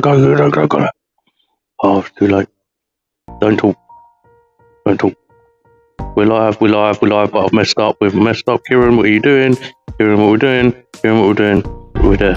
don't go. Oh, it's too late. Don't talk. We're live, but I've messed up. We've messed up. Kieran, what are you doing? Kieran, what we're doing? We're there.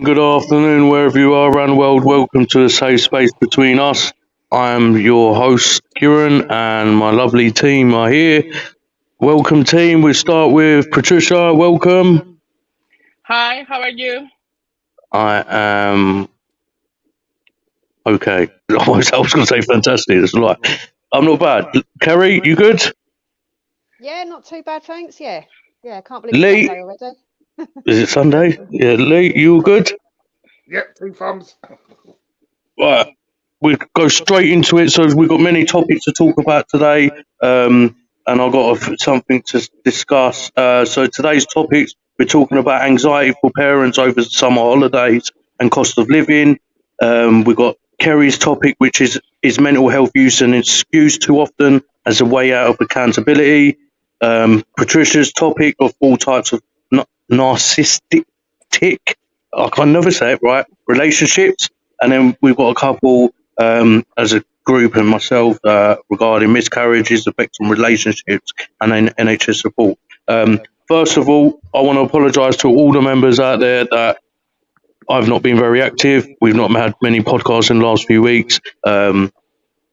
Good afternoon, wherever you are around the world. Welcome to the safe space between us. I am your host, Kieran, and my lovely team are here. Welcome, team. We start with Patricia. Welcome. Hi, how are you? I am okay. I was going to say fantastic. That's a lie. I'm not bad. Kari, you good? Yeah, not too bad, thanks. Yeah, I can't believe Lee, it's Sunday already. is it Sunday? Yeah, Lee, you good? Yep, 2 thumbs. Right, we go straight into it. So we've got many topics to talk about today, and I've got something to discuss. So today's topics, we're talking about anxiety for parents over summer holidays and cost of living. We've got Kari's topic, which is mental health use and excuse too often as a way out of accountability. Patricia's topic of all types of narcissistic, I can never say it right, relationships. And then we've got a couple as a group and myself regarding miscarriages, effects on relationships, and then NHS support. First of all, I want to apologise to all the members out there that I've not been very active. We've not had many podcasts in the last few weeks,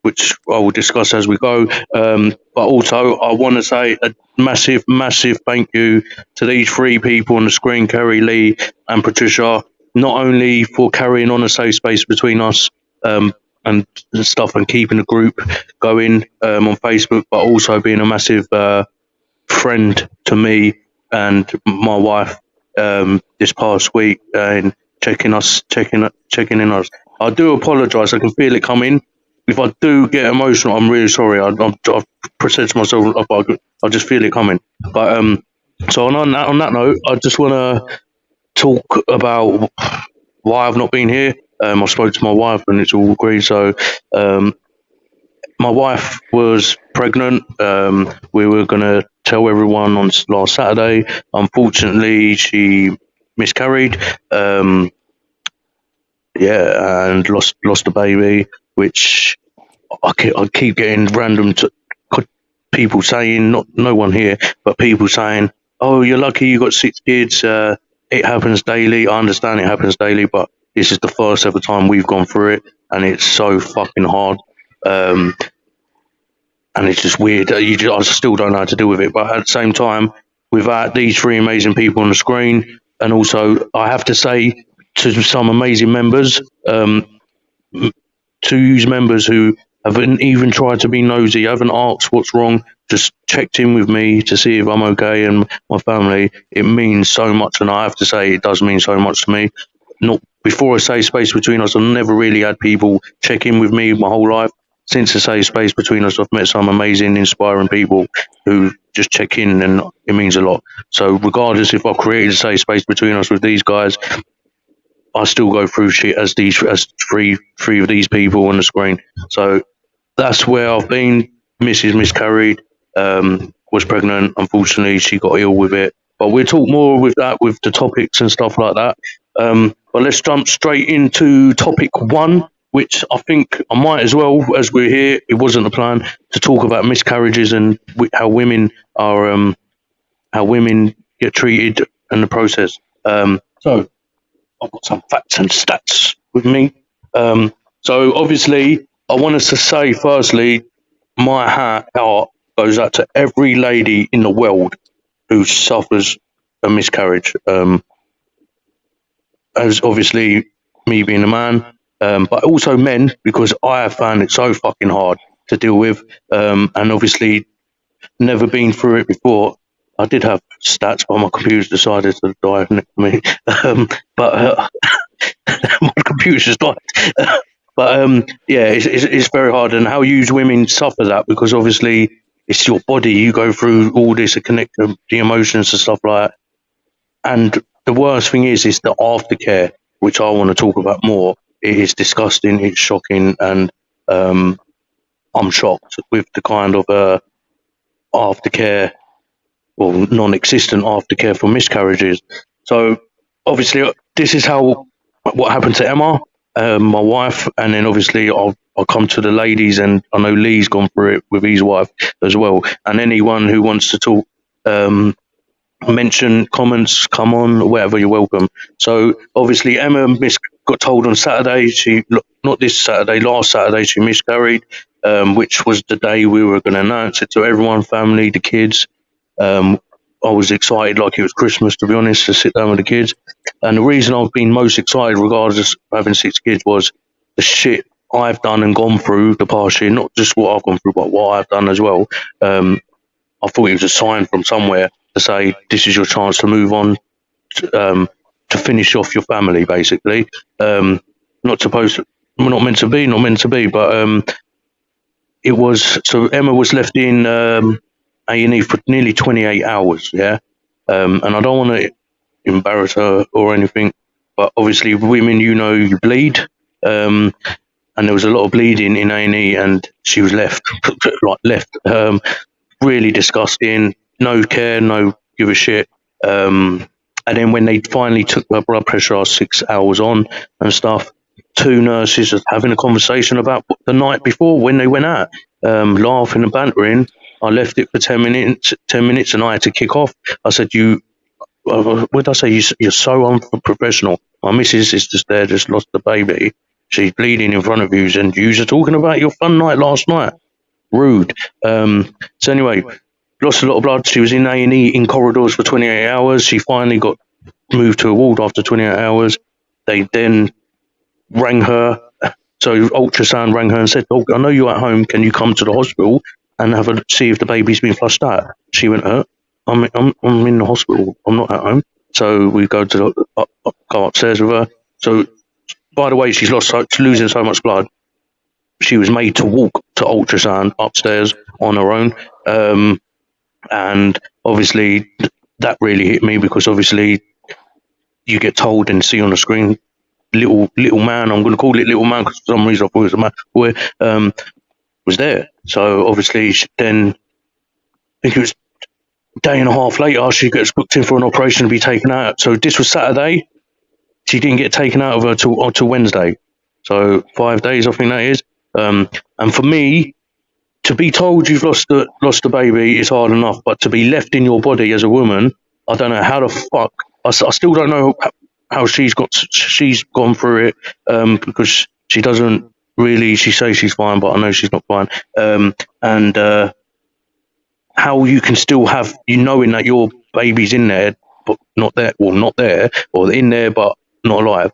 which I will discuss as we go. But also, I want to say a massive, massive thank you to these 3 people on the screen, Kari, Lee, and Patricia, not only for carrying on a safe space between us and stuff and keeping the group going on Facebook, but also being a massive friend to me and my wife this past week and checking in us. I do apologise. I can feel it coming. If I do get emotional, I'm really sorry. I've said to myself, I just feel it coming. But so on that note, I just want to talk about why I've not been here. I spoke to my wife and it's all agreed. So my wife was pregnant. We were going to tell everyone on last Saturday. Unfortunately, she miscarried. Um, yeah, and lost a baby, which I keep getting random people saying, not no one here, but people saying, "Oh, you're lucky you got 6 kids. It happens daily." I understand it happens daily, but this is the first ever time we've gone through it, and it's so fucking hard. Um, and it's just weird. I still don't know how to deal with it. But at the same time, without these three amazing people on the screen, and also I have to say to some amazing members, to use members who haven't even tried to be nosy, haven't asked what's wrong, just checked in with me to see if I'm okay and my family. It means so much, and I have to say it does mean so much to me. Not before a safe space between us, I've never really had people check in with me my whole life. Since the safe space between us, I've met some amazing, inspiring people who just check in, and it means a lot. So regardless if I've created a safe space between us with these guys, I still go through shit as three of these people on the screen. So that's where I've been. Mrs. miscarried, was pregnant. Unfortunately, she got ill with it. But we'll talk more with that, with the topics and stuff like that. But let's jump straight into topic one, which I think I might as well, as we're here, it wasn't a plan, to talk about miscarriages and how women are, how women get treated in the process. So I've got some facts and stats with me. So obviously, I want us to say firstly, my heart goes out to every lady in the world who suffers a miscarriage. As obviously me being a man, but also men, because I have found it so fucking hard to deal with, and obviously never been through it before. I did have stats, but my computer's decided to die next to me. But my computer's just died. But yeah, it's very hard, and how you women suffer that, because obviously it's your body. You go through all this to connect the emotions and stuff like that. And the worst thing is the aftercare, which I want to talk about more. It is disgusting. It's shocking, and I'm shocked with the kind of aftercare, or non-existent aftercare for miscarriages. So obviously, this is what happened to Emma, my wife, and then obviously I'll come to the ladies, and I know Lee's gone through it with his wife as well. And anyone who wants to talk, mention, comments, come on, whatever, you're welcome. So obviously Emma got told on Saturday, not this Saturday, last Saturday, she miscarried, which was the day we were going to announce it to everyone, family, the kids. I was excited like it was Christmas, to be honest, to sit down with the kids. And the reason I've been most excited, regardless of having 6 kids, was the shit I've done and gone through the past year, not just what I've gone through, but what I've done as well. I thought it was a sign from somewhere to say, this is your chance to move on, to finish off your family, basically. Not meant to be, but it was. So Emma was left in A&E for nearly 28 hours, yeah? And I don't want to embarrass her or anything, but obviously women, you bleed, and there was a lot of bleeding in A&E, and she was left. Really disgusting, no care, no give a shit. And then when they finally took her blood pressure 6 hours on and stuff, 2 nurses are having a conversation about the night before when they went out, laughing and bantering. I left it for 10 minutes, and I had to kick off. I said, what did I say? You're so unprofessional. My missus is just there, just lost the baby. She's bleeding in front of you, and you're talking about your fun night last night. Rude. So anyway, lost a lot of blood. She was in A&E in corridors for 28 hours. She finally got moved to a ward after 28 hours. They then rang her. So ultrasound rang her and said, "Oh, I know you're at home. Can you come to the hospital and have a see if the baby's been flushed out?" She went, I'm in the hospital. I'm not at home." So we go go upstairs with her. So, by the way, she's losing so much blood. She was made to walk to ultrasound upstairs on her own. And obviously that really hit me, because obviously you get told and see on the screen, little man, I'm going to call it little man because for some reason I thought it was a man, boy, was there. So obviously then, I think it was day and a half later, she gets booked in for an operation to be taken out. So this was Saturday. She didn't get taken out of her till Wednesday. So 5 days, I think that is. And for me, to be told you've lost a baby is hard enough, but to be left in your body as a woman, I don't know how the fuck. I still don't know how she's gone through it, because she doesn't really. She says she's fine, but I know she's not fine. And how you can still have knowing that your baby's in there but not there, or in there but not alive,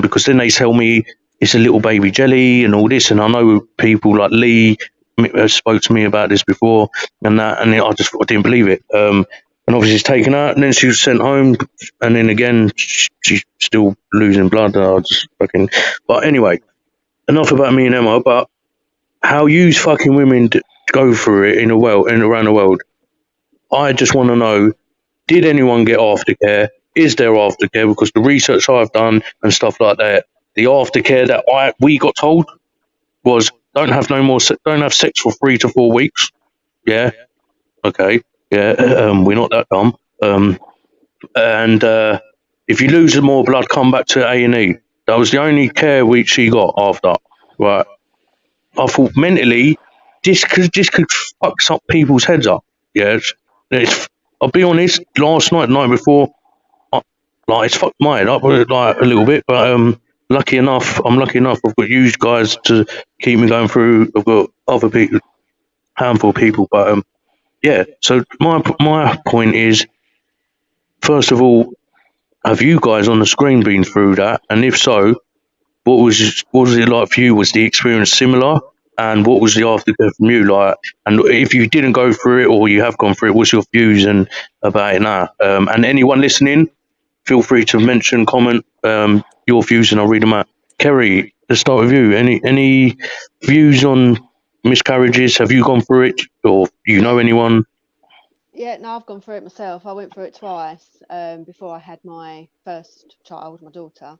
because then they tell me it's a little baby jelly and all this, and I know people like Lee spoke to me about this before, and I didn't believe it. And obviously it's taken out, and then she was sent home, and then again she's still losing blood. But anyway, enough about me and Emma. But how you fucking women go through it around the world. I just want to know, did anyone get aftercare? Is there aftercare? Because the research I've done and stuff like that, the aftercare that we got told was don't have sex for 3 to 4 weeks. Yeah, okay, yeah, we're not that dumb. And if you lose more blood, come back to A&E. That was the only care she got after. Right. I thought mentally, this could fuck up people's heads up. Yeah, I'll be honest. Last night, the night before, it's fucked my head up like a little bit. But I'm lucky enough. I've got you guys to keep me going through. I've got other people, handful of people. But yeah. So my point is, first of all, have you guys on the screen been through that? And if so, what was it like for you? Was the experience similar? And what was the aftercare from you like? And if you didn't go through it or you have gone through it, what's your views about it now? And anyone listening, feel free to mention, comment your views, and I'll read them out. Kari, let's start with you. Any views on miscarriages? Have you gone through it, or you know anyone? Yeah, no, I've gone through it myself. I went through it twice before I had my first child, my daughter.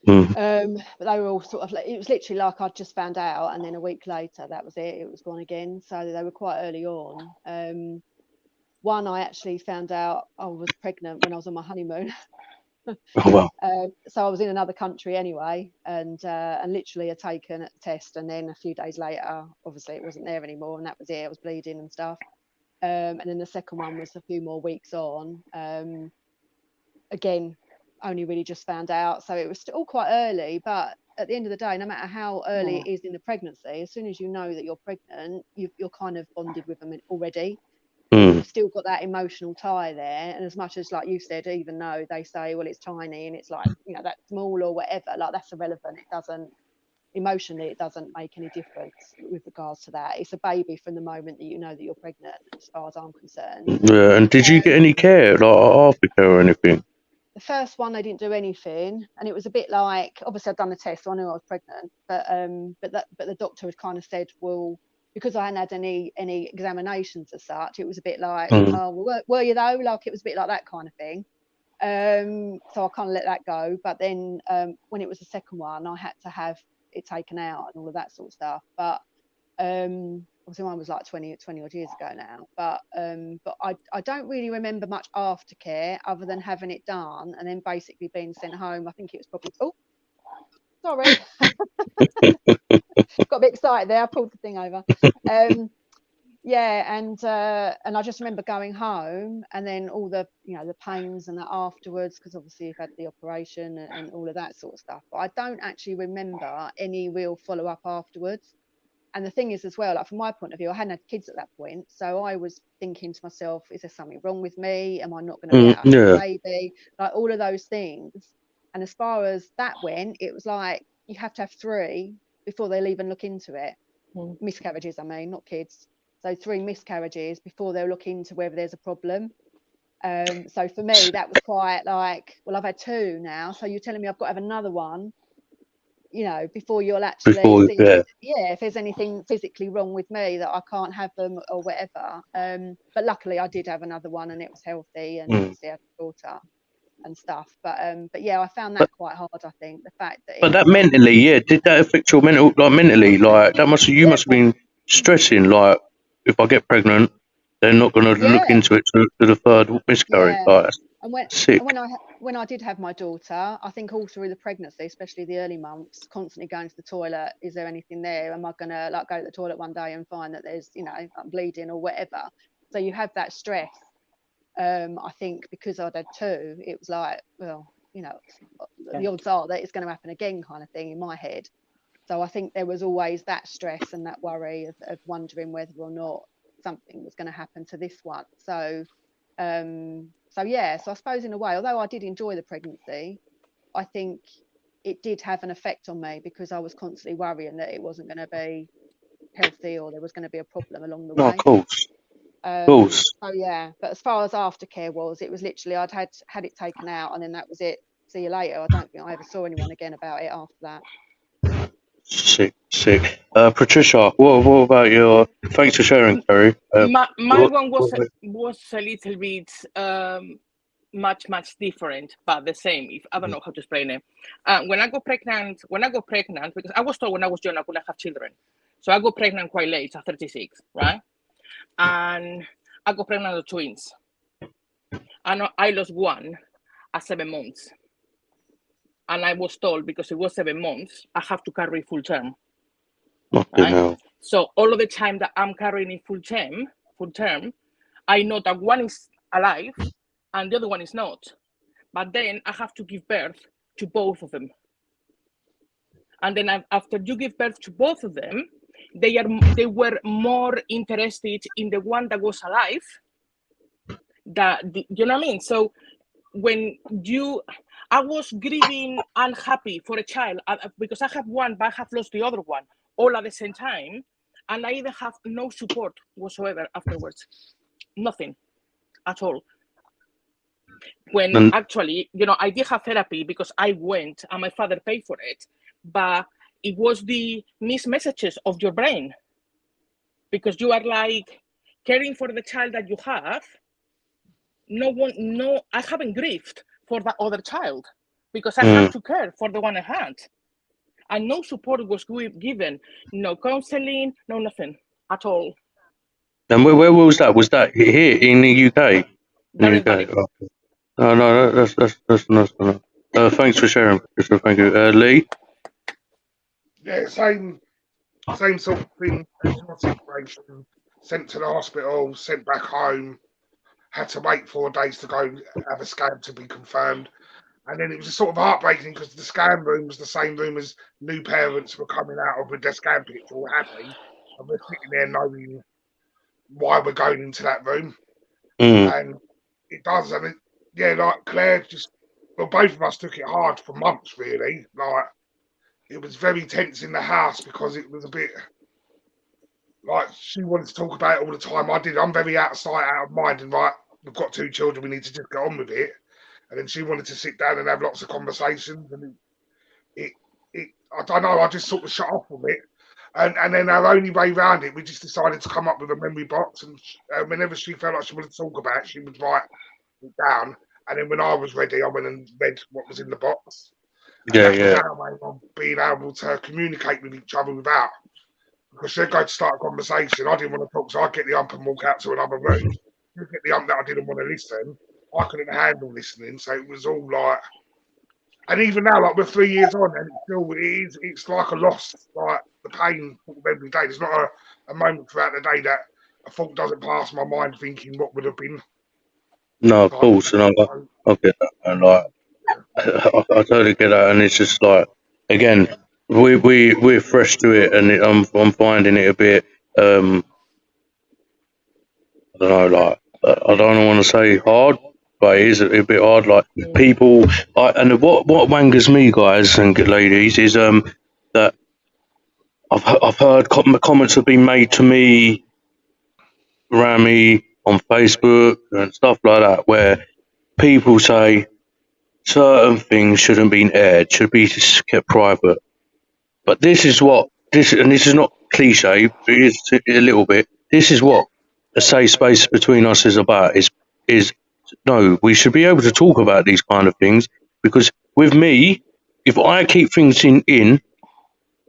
But they were all sort of like, it was literally like I'd just found out, and then a week later that was it was gone again. So they were quite early on. One, I actually found out I was pregnant when I was on my honeymoon. Oh wow. So I was in another country anyway, and literally had taken a test, and then a few days later obviously it wasn't there anymore, and that was it. I was bleeding and stuff. And then the second one was a few more weeks on. Again, only really just found out, so it was still quite early. But at the end of the day, no matter how early it is in the pregnancy, as soon as you know that you're pregnant, you're kind of bonded with them already. You've still got that emotional tie there, and as much as, like you said, even though they say, well, it's tiny and it's like, that's small or whatever, like that's irrelevant. It doesn't emotionally, it doesn't make any difference with regards to that. It's a baby from the moment that you know that you're pregnant, as far as I'm concerned. Yeah. And did you get any care, like aftercare or anything? The first one, they didn't do anything, and it was a bit like, obviously I'd done the test, so I knew I was pregnant, but the doctor had kind of said, well, because I hadn't had any examinations as such, it was a bit like, oh, well, were you though? Like, it was a bit like that kind of thing. So I kind of let that go. But then when it was the second one, I had to have it taken out and all of that sort of stuff. But obviously mine was like 20 odd years ago now. But I don't really remember much aftercare other than having it done and then basically being sent home. I think it was probably, oh, sorry. Got a bit excited there. I pulled the thing over. Yeah, and I just remember going home, and then all the the pains and that afterwards, because obviously you've had the operation and all of that sort of stuff. But I don't actually remember any real follow up afterwards. And the thing is as well, like from my point of view, I hadn't had kids at that point, so I was thinking to myself, is there something wrong with me? Am I not going to get a baby? Like all of those things. And as far as that went, it was like you have to have 3 before they'll even look into it. Miscarriages, I mean, not kids. So 3 miscarriages before they'll look into whether there's a problem. So for me, that was quite like, well, I've had 2 now, so you're telling me I've got to have another one, before you'll actually see if there's anything physically wrong with me that I can't have them or whatever. But luckily I did have another one and it was healthy, and obviously I had a daughter and stuff. But yeah, I found that quite hard, I think, the fact that. But that mentally, did that affect your mentally? Like that must have been stressing. Like, if I get pregnant, they're not going to look Yeah, into it to the third miscarriage. yeah. Like, that's And when sick. and when I did have my daughter, I think all through the pregnancy, especially the early months, constantly going to the toilet. Is there anything there? Am I gonna like go to the toilet one day and find that there's I'm bleeding or whatever? So you have that stress. I think because I'd had two, it was like, well, the odds are that it's going to happen again, kind of thing in my head. So I think there was always that stress and that worry of wondering whether or not something was going to happen to this one. So yeah, so I suppose in a way, although I did enjoy the pregnancy, I think it did have an effect on me because I was constantly worrying that it wasn't going to be healthy or there was going to be a problem along the No, way. of course. Course. So yeah, but as far as aftercare was, it was literally I'd had it taken out and then that was it. See you later. I don't think I ever saw anyone again about it after that. Sick. Patricia, what about your? Thanks for sharing, Kari. My one was a little bit much different, but the same. If I don't know how to explain it. When I got pregnant, because I was told when I was young I couldn't have children, so I got pregnant quite late, at 36, right? And I got pregnant with twins, and I lost one at 7 months. And I was told because it was 7 months, I have to carry full term. Right? So all of the time that I'm carrying in full term, I know that one is alive and the other one is not. But then I have to give birth to both of them. And then after you give birth to both of them, they were more interested in the one that was alive. You know what I mean? So when I was grieving and happy for a child because I have one, but I have lost the other one all at the same time. And I even have no support whatsoever afterwards. Nothing at all. When actually, I did have therapy because I went and my father paid for it, but it was the missed messages of your brain because you are like caring for the child that you have. I haven't grieved for that other child because I have to care for the one I had. And no support was given, no counseling, no nothing at all. And where was that? Was that here in the UK? That is valid. No, that's nice. Thanks for sharing, Patricia. Thank you, Lee. Yeah, same sort of thing as your situation. Sent to the hospital, sent back home. Had to wait 4 days to go have a scan to be confirmed. And then it was sort of heartbreaking because the scan room was the same room as new parents were coming out of with their scan picture all happy. And we're sitting there knowing why we're going into that room. And it does. And like Claire both of us took it hard for months, really. Like, it was very tense in the house because it was a bit like she wanted to talk about it all the time. I did. I'm very out of sight, out of mind. And right, we've got 2 children. We need to just get on with it. And then she wanted to sit down and have lots of conversations. And I don't know, I just sort of shut off from it. And then our only way around it, we just decided to come up with a memory box. And whenever she felt like she wanted to talk about it, she would write it down. And then when I was ready, I went and read what was in the box. And that was our way of being able to communicate with each other without. Because she'd go to start a conversation. I didn't want to talk, so I'd get the ump and walk out to another room. She'd get the ump that I didn't want to listen. I couldn't handle listening, so it was all like. And even now, like we're 3 years on, and it's like a loss, like the pain every day. There's not a moment throughout the day that a thought doesn't pass my mind thinking what would have been. No, of course, and I get that, and like I totally get that, and it's just like again, we're fresh to it, and I'm finding it a bit. I don't know, like I don't want to say hard, but it is a bit hard. Like people, and what wangers me, guys and ladies, is that I've heard comments have been made to me around me on Facebook and stuff like that, where people say certain things shouldn't be aired, should be kept private. But this is not cliche, it is a little bit. This is what a safe space between us is about. Is no, we should be able to talk about these kind of things, because with me, if I keep things in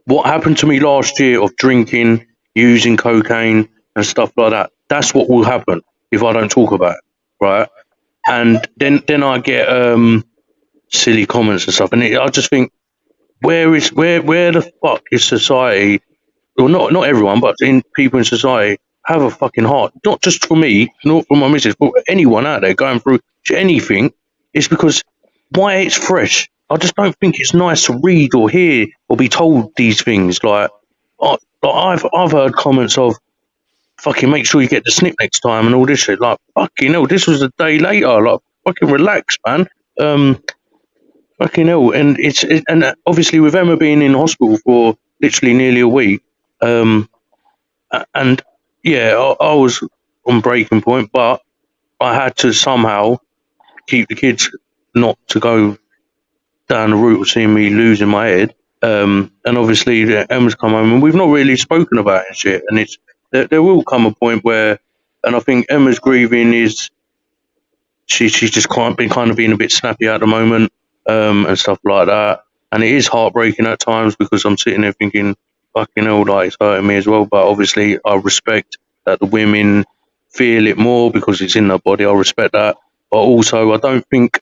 what happened to me last year of drinking, using cocaine and stuff like that, that's what will happen if I don't talk about it, right? And then I get silly comments and stuff, and I just think, where the fuck is society? Well, not everyone, but in people in society have a fucking heart. Not just for me, not for my missus, but anyone out there going through anything. It's because why it's fresh. I just don't think it's nice to read or hear or be told these things. I've heard comments of fucking make sure you get the snip next time and all this shit. Like fucking hell, this was a day later. Like fucking relax, man. Fucking hell, and and obviously with Emma being in hospital for literally nearly a week, and yeah, I was on breaking point, but I had to somehow keep the kids not to go down the route of seeing me losing my head. And obviously Emma's come home, and we've not really spoken about it and shit. And it's there will come a point where, and I think Emma's grieving is she's just been kind of being a bit snappy at the moment, and stuff like that. And it is heartbreaking at times because I'm sitting there thinking, fucking hell, like it's hurting me as well. But obviously, I respect that the women feel it more because it's in their body. I respect that, but also I don't think,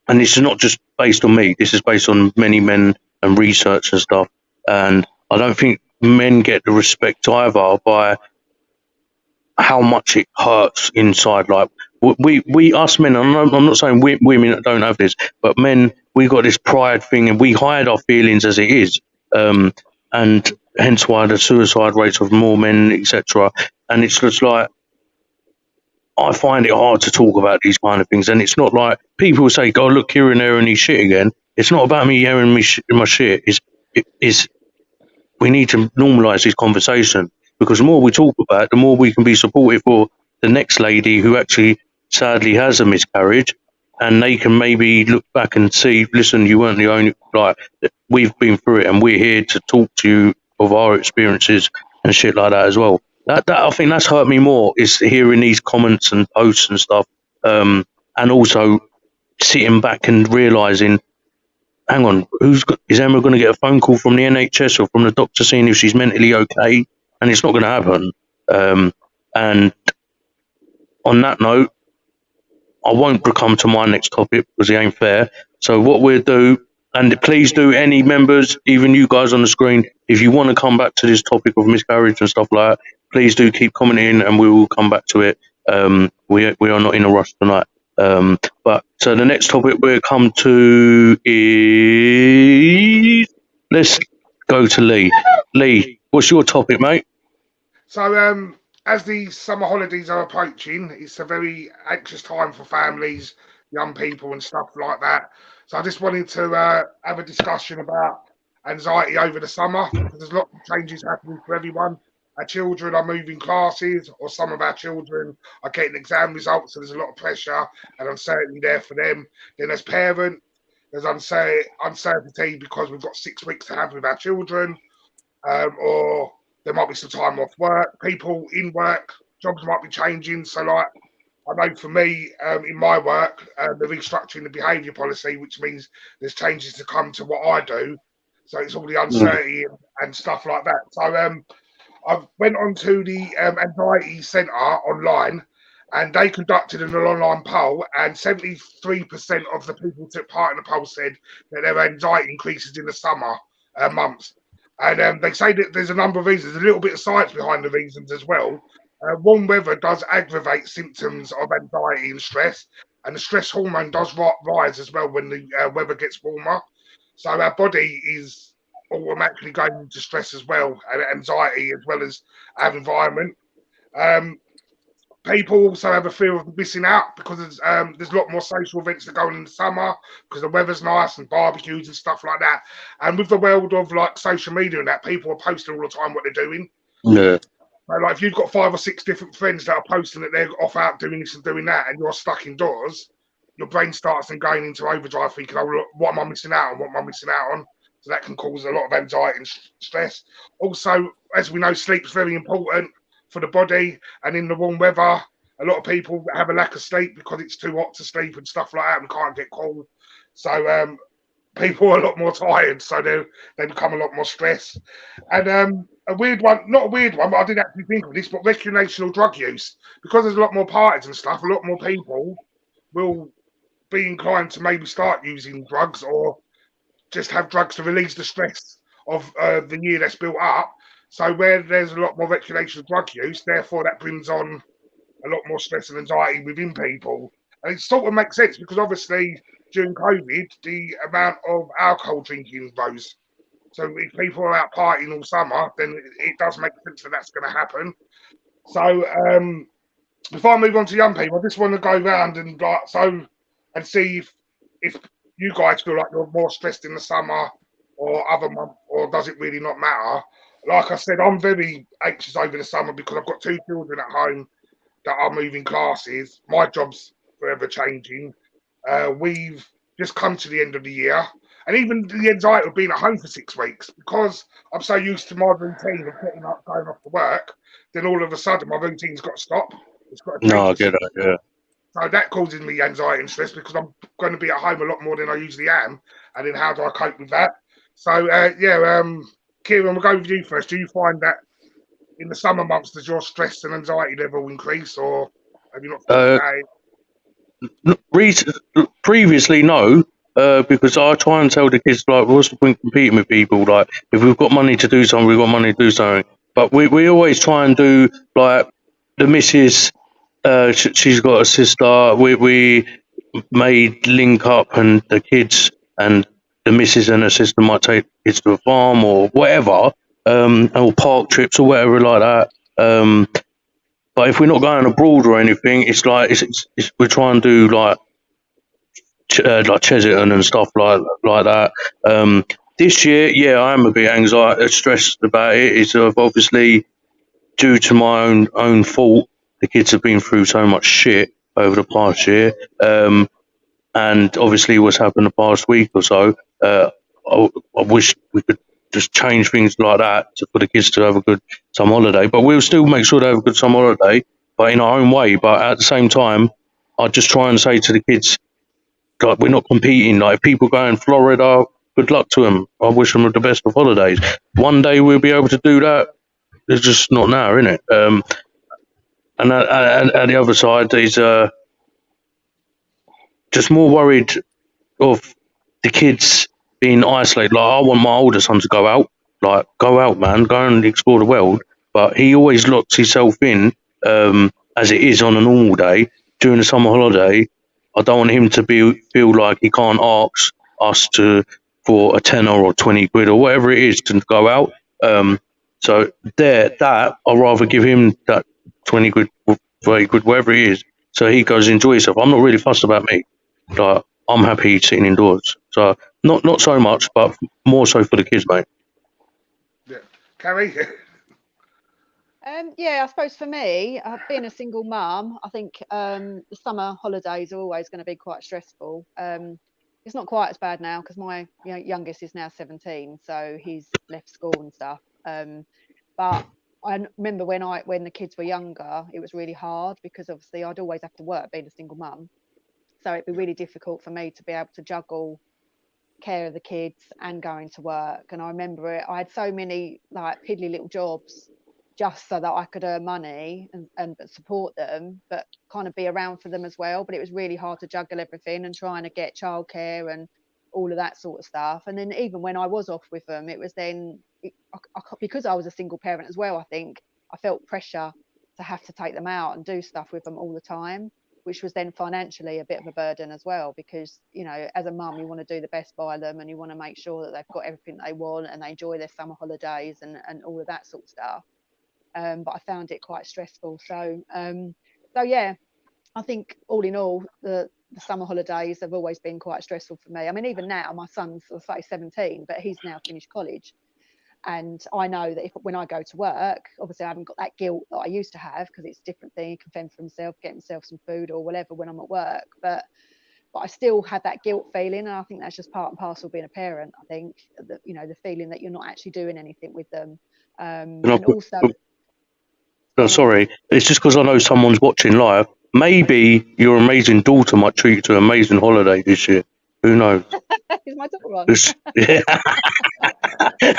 and this is not just based on me. This is based on many men and research and stuff. And I don't think men get the respect either by how much it hurts inside. Like we us men, I'm not saying women don't have this, but men, we got this pride thing and we hide our feelings as it is, and hence why the suicide rates of more men, etc. And it's just like, I find it hard to talk about these kind of things. And it's not like people say, "Oh, look, Kieran airing his shit again." It's not about me airing my shit. It's we need to normalise this conversation, because the more we talk about it, the more we can be supportive for the next lady who actually sadly has a miscarriage, and they can maybe look back and see, listen, you weren't the only, like, we've been through it and we're here to talk to you of our experiences and shit like that as well. That I think that's hurt me more, is hearing these comments and posts and stuff, and also sitting back and realising, hang on, is Emma going to get a phone call from the NHS or from the doctor seeing if she's mentally okay? And it's not going to happen. And on that note, I won't come to my next topic because it ain't fair. So what we'll do, and please do, any members, even you guys on the screen, if you want to come back to this topic of miscarriage and stuff like that, please do keep commenting and we will come back to it. We are not in a rush tonight. But so the next topic we'll come to is, let's go to Lee. Lee, what's your topic, mate? So, as the summer holidays are approaching, it's a very anxious time for families, young people, and stuff like that. So, I just wanted to have a discussion about anxiety over the summer, because there's a lot of changes happening for everyone. Our children are moving classes, or some of our children are getting exam results, so there's a lot of pressure and uncertainty there for them. Then, as parents, there's uncertainty because we've got 6 weeks to have with our children, or there might be some time off work. People in work, jobs might be changing. So, like, I know for me, in my work, they're restructuring the behaviour policy, which means there's changes to come to what I do. So it's all the uncertainty and stuff like that. So I went on to the Anxiety Centre online, and they conducted an online poll, and 73% of the people who took part in the poll said that their anxiety increases in the summer months. And they say that there's a number of reasons, a little bit of science behind the reasons as well. Warm weather does aggravate symptoms of anxiety and stress, and the stress hormone does rise as well when the weather gets warmer. So our body is automatically going into stress as well, and anxiety, as well as our environment. People also have a fear of missing out because there's a lot more social events that go on in the summer because the weather's nice and barbecues and stuff like that. And with the world of like social media and that, people are posting all the time what they're doing. Yeah. So, like, if you've got 5 or 6 different friends that are posting that they're off out doing this and doing that, and you're stuck indoors, your brain starts then going into overdrive, thinking, "Oh, look, what am I missing out on? What am I missing out on?" So that can cause a lot of anxiety and stress. Also, as we know, sleep's very important for the body, and in the warm weather, a lot of people have a lack of sleep because it's too hot to sleep and stuff like that and can't get cool. So people are a lot more tired, so they become a lot more stressed. And a weird one, not a weird one, but I didn't actually think of this, but recreational drug use. Because there's a lot more parties and stuff, a lot more people will be inclined to maybe start using drugs or just have drugs to release the stress of the year that's built up. So where there's a lot more recreational drug use, therefore that brings on a lot more stress and anxiety within people. And it sort of makes sense because obviously during COVID, the amount of alcohol drinking rose. So if people are out partying all summer, then it does make sense that that's going to happen. So before I move on to young people, I just want to go around and and see if you guys feel like you're more stressed in the summer or other months, or does it really not matter? Like I said, I'm very anxious over the summer because I've got 2 children at home that are moving classes. My job's forever changing. We've just come to the end of the year. And even the anxiety of being at home for 6 weeks, because I'm so used to my routine of getting up, going off to work, then all of a sudden my routine's got to stop. It's got to change. No, I get it, yeah. So that causes me anxiety and stress because I'm going to be at home a lot more than I usually am. And then how do I cope with that? So, Kieran, we'll go with you first. Do you find that in the summer months, does your stress and anxiety level increase, or have you not thought about it? Previously, no, because I try and tell the kids, like, what's the point competing with people? Like, if we've got money to do something, we've got money to do something. But we always try and do, like, the missus, she's got a sister, we made link up, and the kids and the missus and her sister might take kids to a farm or whatever, or park trips or whatever like that. But if we're not going abroad or anything, it's like we're trying to do like Chesterton and stuff like that. This year, yeah, I am a bit stressed about it. It's obviously due to my own fault. The kids have been through so much shit over the past year, and obviously what's happened the past week or so. I wish we could just change things like that for the kids to have a good summer holiday. But we'll still make sure they have a good summer holiday, but in our own way. But at the same time, I just try and say to the kids, like, we're not competing. Like, if people go in Florida, good luck to them. I wish them the best of holidays. One day we'll be able to do that. It's just not now, innit? And at the other side, is just more worried of the kids being isolated. Like, I want my older son to go out. Like, go out, man. Go and explore the world. But he always locks himself in, as it is on a normal day. During the summer holiday, I don't want him to feel like he can't ask us for a tenner or 20 quid or whatever it is to go out. So I'd rather give him that 20 quid, 30 quid, whatever it is, so he goes enjoy himself. I'm not really fussed about me. Like, I'm happy sitting indoors. So not so much, but more so for the kids, mate. Yeah, Kari. Yeah, I suppose for me, being a single mum, I think the summer holidays are always going to be quite stressful. It's not quite as bad now because my youngest is now 17, so he's left school and stuff. But I remember when the kids were younger, it was really hard because obviously I'd always have to work being a single mum. So it'd be really difficult for me to be able to juggle care of the kids and going to work. And I remember I had so many like piddly little jobs just so that I could earn money and support them, but kind of be around for them as well. But it was really hard to juggle everything and trying to get childcare and all of that sort of stuff. And then even when I was off with them, it was then, because I was a single parent as well, I think I felt pressure to have to take them out and do stuff with them all the time, which was then financially a bit of a burden as well, because, as a mum, you want to do the best by them and you want to make sure that they've got everything they want and they enjoy their summer holidays and all of that sort of stuff. But I found it quite stressful. So yeah, I think all in all, the summer holidays have always been quite stressful for me. I mean, even now, my son's, let's say, 17, but he's now finished college. And I know that when I go to work, obviously I haven't got that guilt that I used to have, because it's a different thing. You can fend for himself, get himself some food or whatever when I'm at work. But I still have that guilt feeling. And I think that's just part and parcel of being a parent. I think that, the feeling that you're not actually doing anything with them. And also... No, sorry, it's just because I know someone's watching live. Maybe your amazing daughter might treat you to an amazing holiday this year. Who knows? Is my daughter on? Yeah.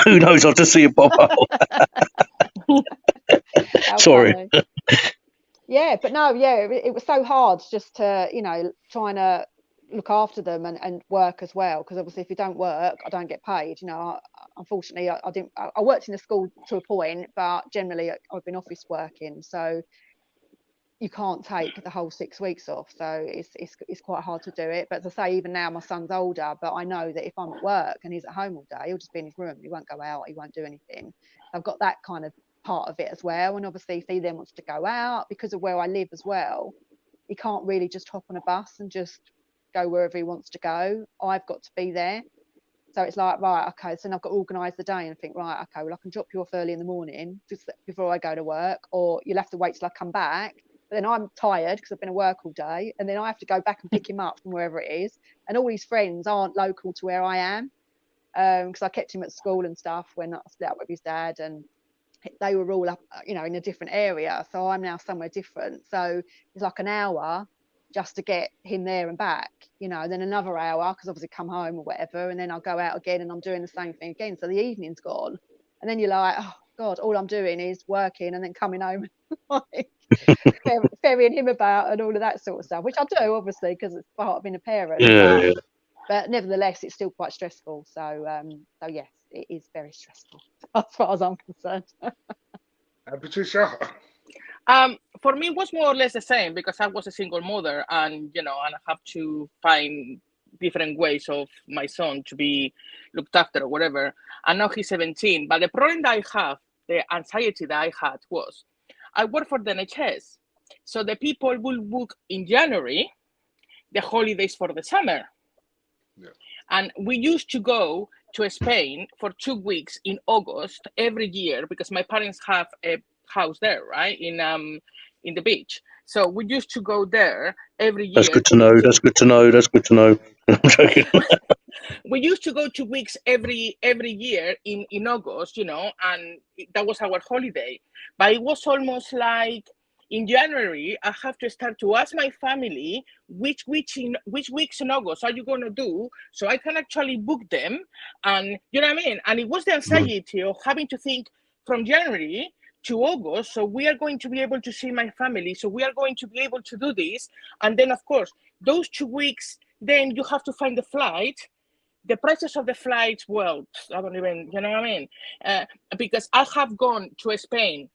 Who knows? I'll just see it pop up. Sorry. Funny. Yeah, but no, yeah, it was so hard just to, you know, trying to look after them and work as well, because obviously if you don't work, I don't get paid. You know, unfortunately, I worked in a school to a point, but generally I've been office working, so you can't take the whole 6 weeks off. So it's quite hard to do it. But as I say, even now my son's older, but I know that if I'm at work and he's at home all day, he'll just be in his room. He won't go out. He won't do anything. I've got that kind of part of it as well. And obviously, if he then wants to go out, because of where I live as well, he can't really just hop on a bus and just go wherever he wants to go. I've got to be there. So it's like, right, okay, so then I've got to organise the day and think, right, okay, well, I can drop you off early in the morning just before I go to work, or you'll have to wait till I come back. But then I'm tired because I've been at work all day, and then I have to go back and pick him up from wherever it is. And all his friends aren't local to where I am, because I kept him at school and stuff when I split up with his dad, and they were all up, you know, in a different area. So I'm now somewhere different. So it's like an hour just to get him there and back, you know, then another hour because obviously come home or whatever, and then I'll go out again and I'm doing the same thing again. So the evening's gone, and then you're like, oh God, all I'm doing is working and then coming home, like, ferrying him about and all of that sort of stuff, which I do obviously because it's part of being a parent. Yeah. But nevertheless, it's still quite stressful. So yes, it is very stressful as far as I'm concerned. Patricia? For me, it was more or less the same because I was a single mother, and you know, and I have to find different ways of my son to be looked after or whatever. And now he's 17. But the problem that I have, the anxiety that I had was, I work for the NHS, so the people will book in January the holidays for the summer. Yeah. And we used to go to Spain for 2 weeks in August every year because my parents have a house there, right, in the beach. So we used to go there every year. That's good to know. That's good to know. That's good to know. I'm joking. We used to go 2 weeks every year in August, you know, and that was our holiday. But it was almost like in January, I have to start to ask my family which weeks in August are you going to do, so I can actually book them. And you know what I mean? And it was the anxiety of having to think from January to August, so we are going to be able to see my family, so we are going to be able to do this. And then, of course, those 2 weeks, then you have to find the flight. The prices of the flights, well, I don't even, you know what I mean? Because I have gone to Spain,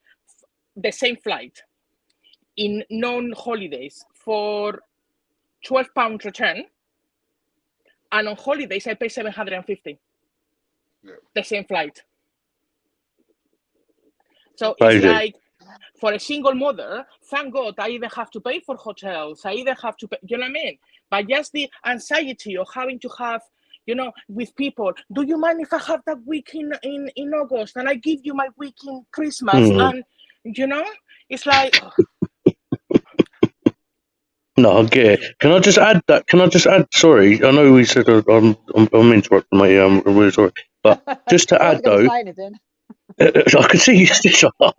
the same flight, in non-holidays for £12 return, and on holidays I pay 750. Yeah. The same flight. So Crazy. it's like, for a single mother, thank God I even have to pay for hotels. I even have to pay, you know what I mean? But just the anxiety of having to have, you know, with people, do you mind if I have that week in August and I give you my week in Christmas? And, you know, it's like... No, I get it. Can I just add that? Sorry, I know we said I'm interrupting, mate. I'm really sorry. But just to add, though... I can see you shut up.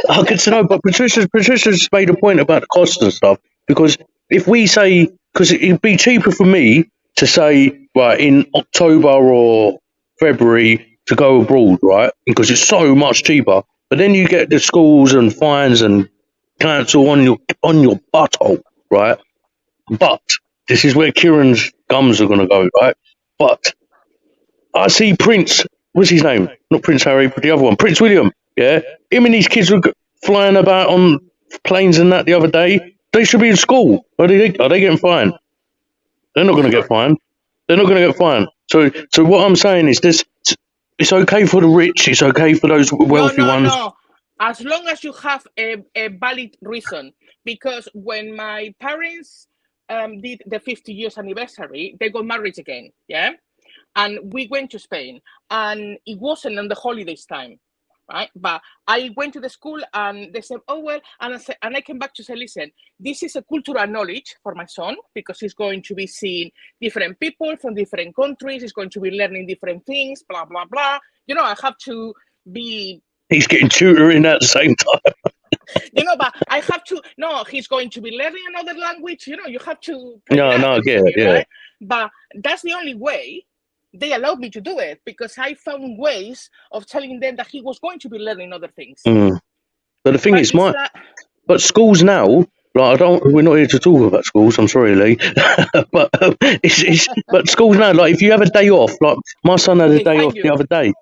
I can see, no, but Patricia's made a point about the cost and stuff, because if we say, because it'd be cheaper for me to say, right, in October or February to go abroad, right, because it's so much cheaper, but then you get the schools and fines and cancel on your butthole, right? But this is where Kieran's gums are going to go, right? But I see Prince, what's his name? Not Prince Harry, but the other one, Prince William. Yeah, him and these kids were flying about on planes and that the other day. They should be in school. Are they getting fined? They're not going to get fined. They're not going to get fined. So what I'm saying is this: it's okay for the rich. It's okay for those wealthy ones. No. As long as you have a valid reason. Because when my parents did the 50 years anniversary, they got married again. Yeah. And we went to Spain, and it wasn't on the holidays time, right? But I went to the school, and they said, "Oh well," and I came back to say, "Listen, this is a cultural knowledge for my son because he's going to be seeing different people from different countries. He's going to be learning different things, blah blah blah. You know, I have to be." He's getting tutoring at the same time. But I have to. No, he's going to be learning another language. You have to. No, I get it. Yeah. Right? But that's the only way they allowed me to do it, because I found ways of telling them that he was going to be learning other things. But the thing is, but schools now, like we're not here to talk about schools. I'm sorry, Lee, but but schools now, like if you have a day off, like my son had a day off the other day.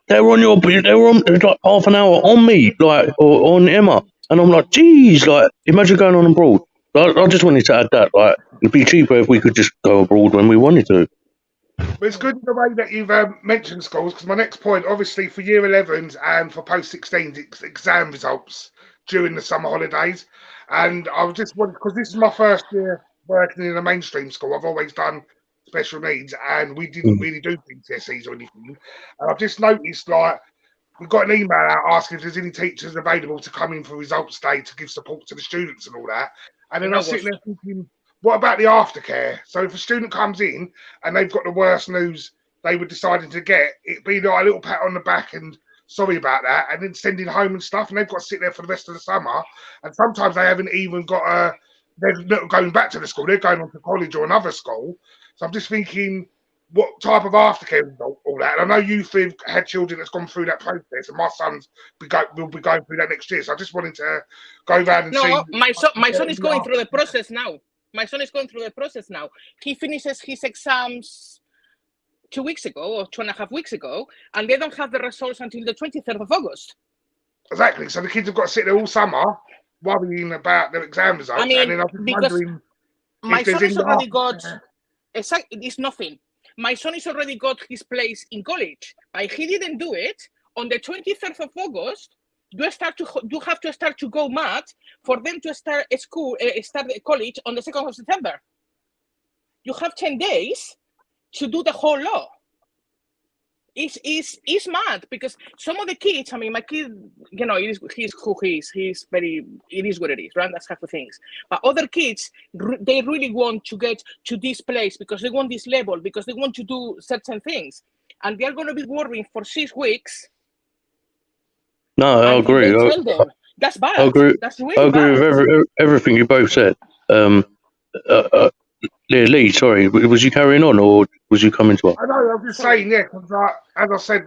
They were on like half an hour on me, like or on Emma, and I'm like, geez, like imagine going on abroad. I just wanted to add that, like it'd be cheaper if we could just go abroad when we wanted to. But it's good in the way that you've mentioned schools, because my next point, obviously, for year 11s and for post-16s, it's exam results during the summer holidays. And I was just wondering, because this is my first year working in a mainstream school. I've always done special needs, and we didn't really do GCSEs or anything. And I've just noticed, like, we got an email out asking if there's any teachers available to come in for results day to give support to the students and all that. And then I was sitting there thinking, what about the aftercare? So if a student comes in and they've got the worst news they were deciding to get, it'd be like a little pat on the back and sorry about that, and then sending home and stuff, and they've got to sit there for the rest of the summer. And sometimes they haven't even got they're not going back to the school, they're going on to college or another school. So I'm just thinking, what type of aftercare is all that? And I know you've had children that's gone through that process, and my sons will be going through that next year. So I just wanted to go around and see. No, my son is going through the process now. My son is going through the process now. He finishes his exams 2 weeks ago or 2.5 weeks ago, and they don't have the results until the 23rd of August. Exactly. So the kids have got to sit there all summer worrying about their exam results. I mean, and then I'm wondering, my son has already got. It's nothing. My son has already got his place in college, but he didn't do it on the 23rd of August. You have to start to go mad for them to start college on the 2nd of September. You have 10 days to do the whole law. It's mad, because some of the kids, I mean, my kid, he's who he is. It is what it is, right? That's half the things. But other kids, they really want to get to this place because they want this level, because they want to do certain things. And they're going to be worrying for 6 weeks. No, I agree. That's bad. I agree. That's really I agree bad. with everything you both said. Lee, sorry, was you carrying on or was you coming to us? I know, I'm just saying, yeah, because as I said,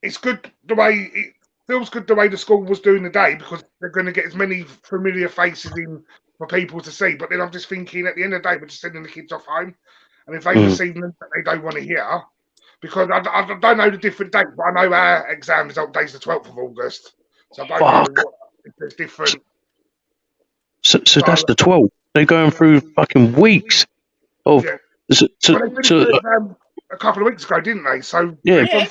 it's good the way it feels good the way the school was doing the day, because they're going to get as many familiar faces in for people to see. But then I'm just thinking, at the end of the day, we're just sending the kids off home, and if they receive news that they don't want to hear, because I don't know the different dates, but I know our exam result day's the 12th of August, so I don't know if there's different. So that's the 12th. They're going through fucking weeks of. Yeah. So a couple of weeks ago, didn't they? So yeah.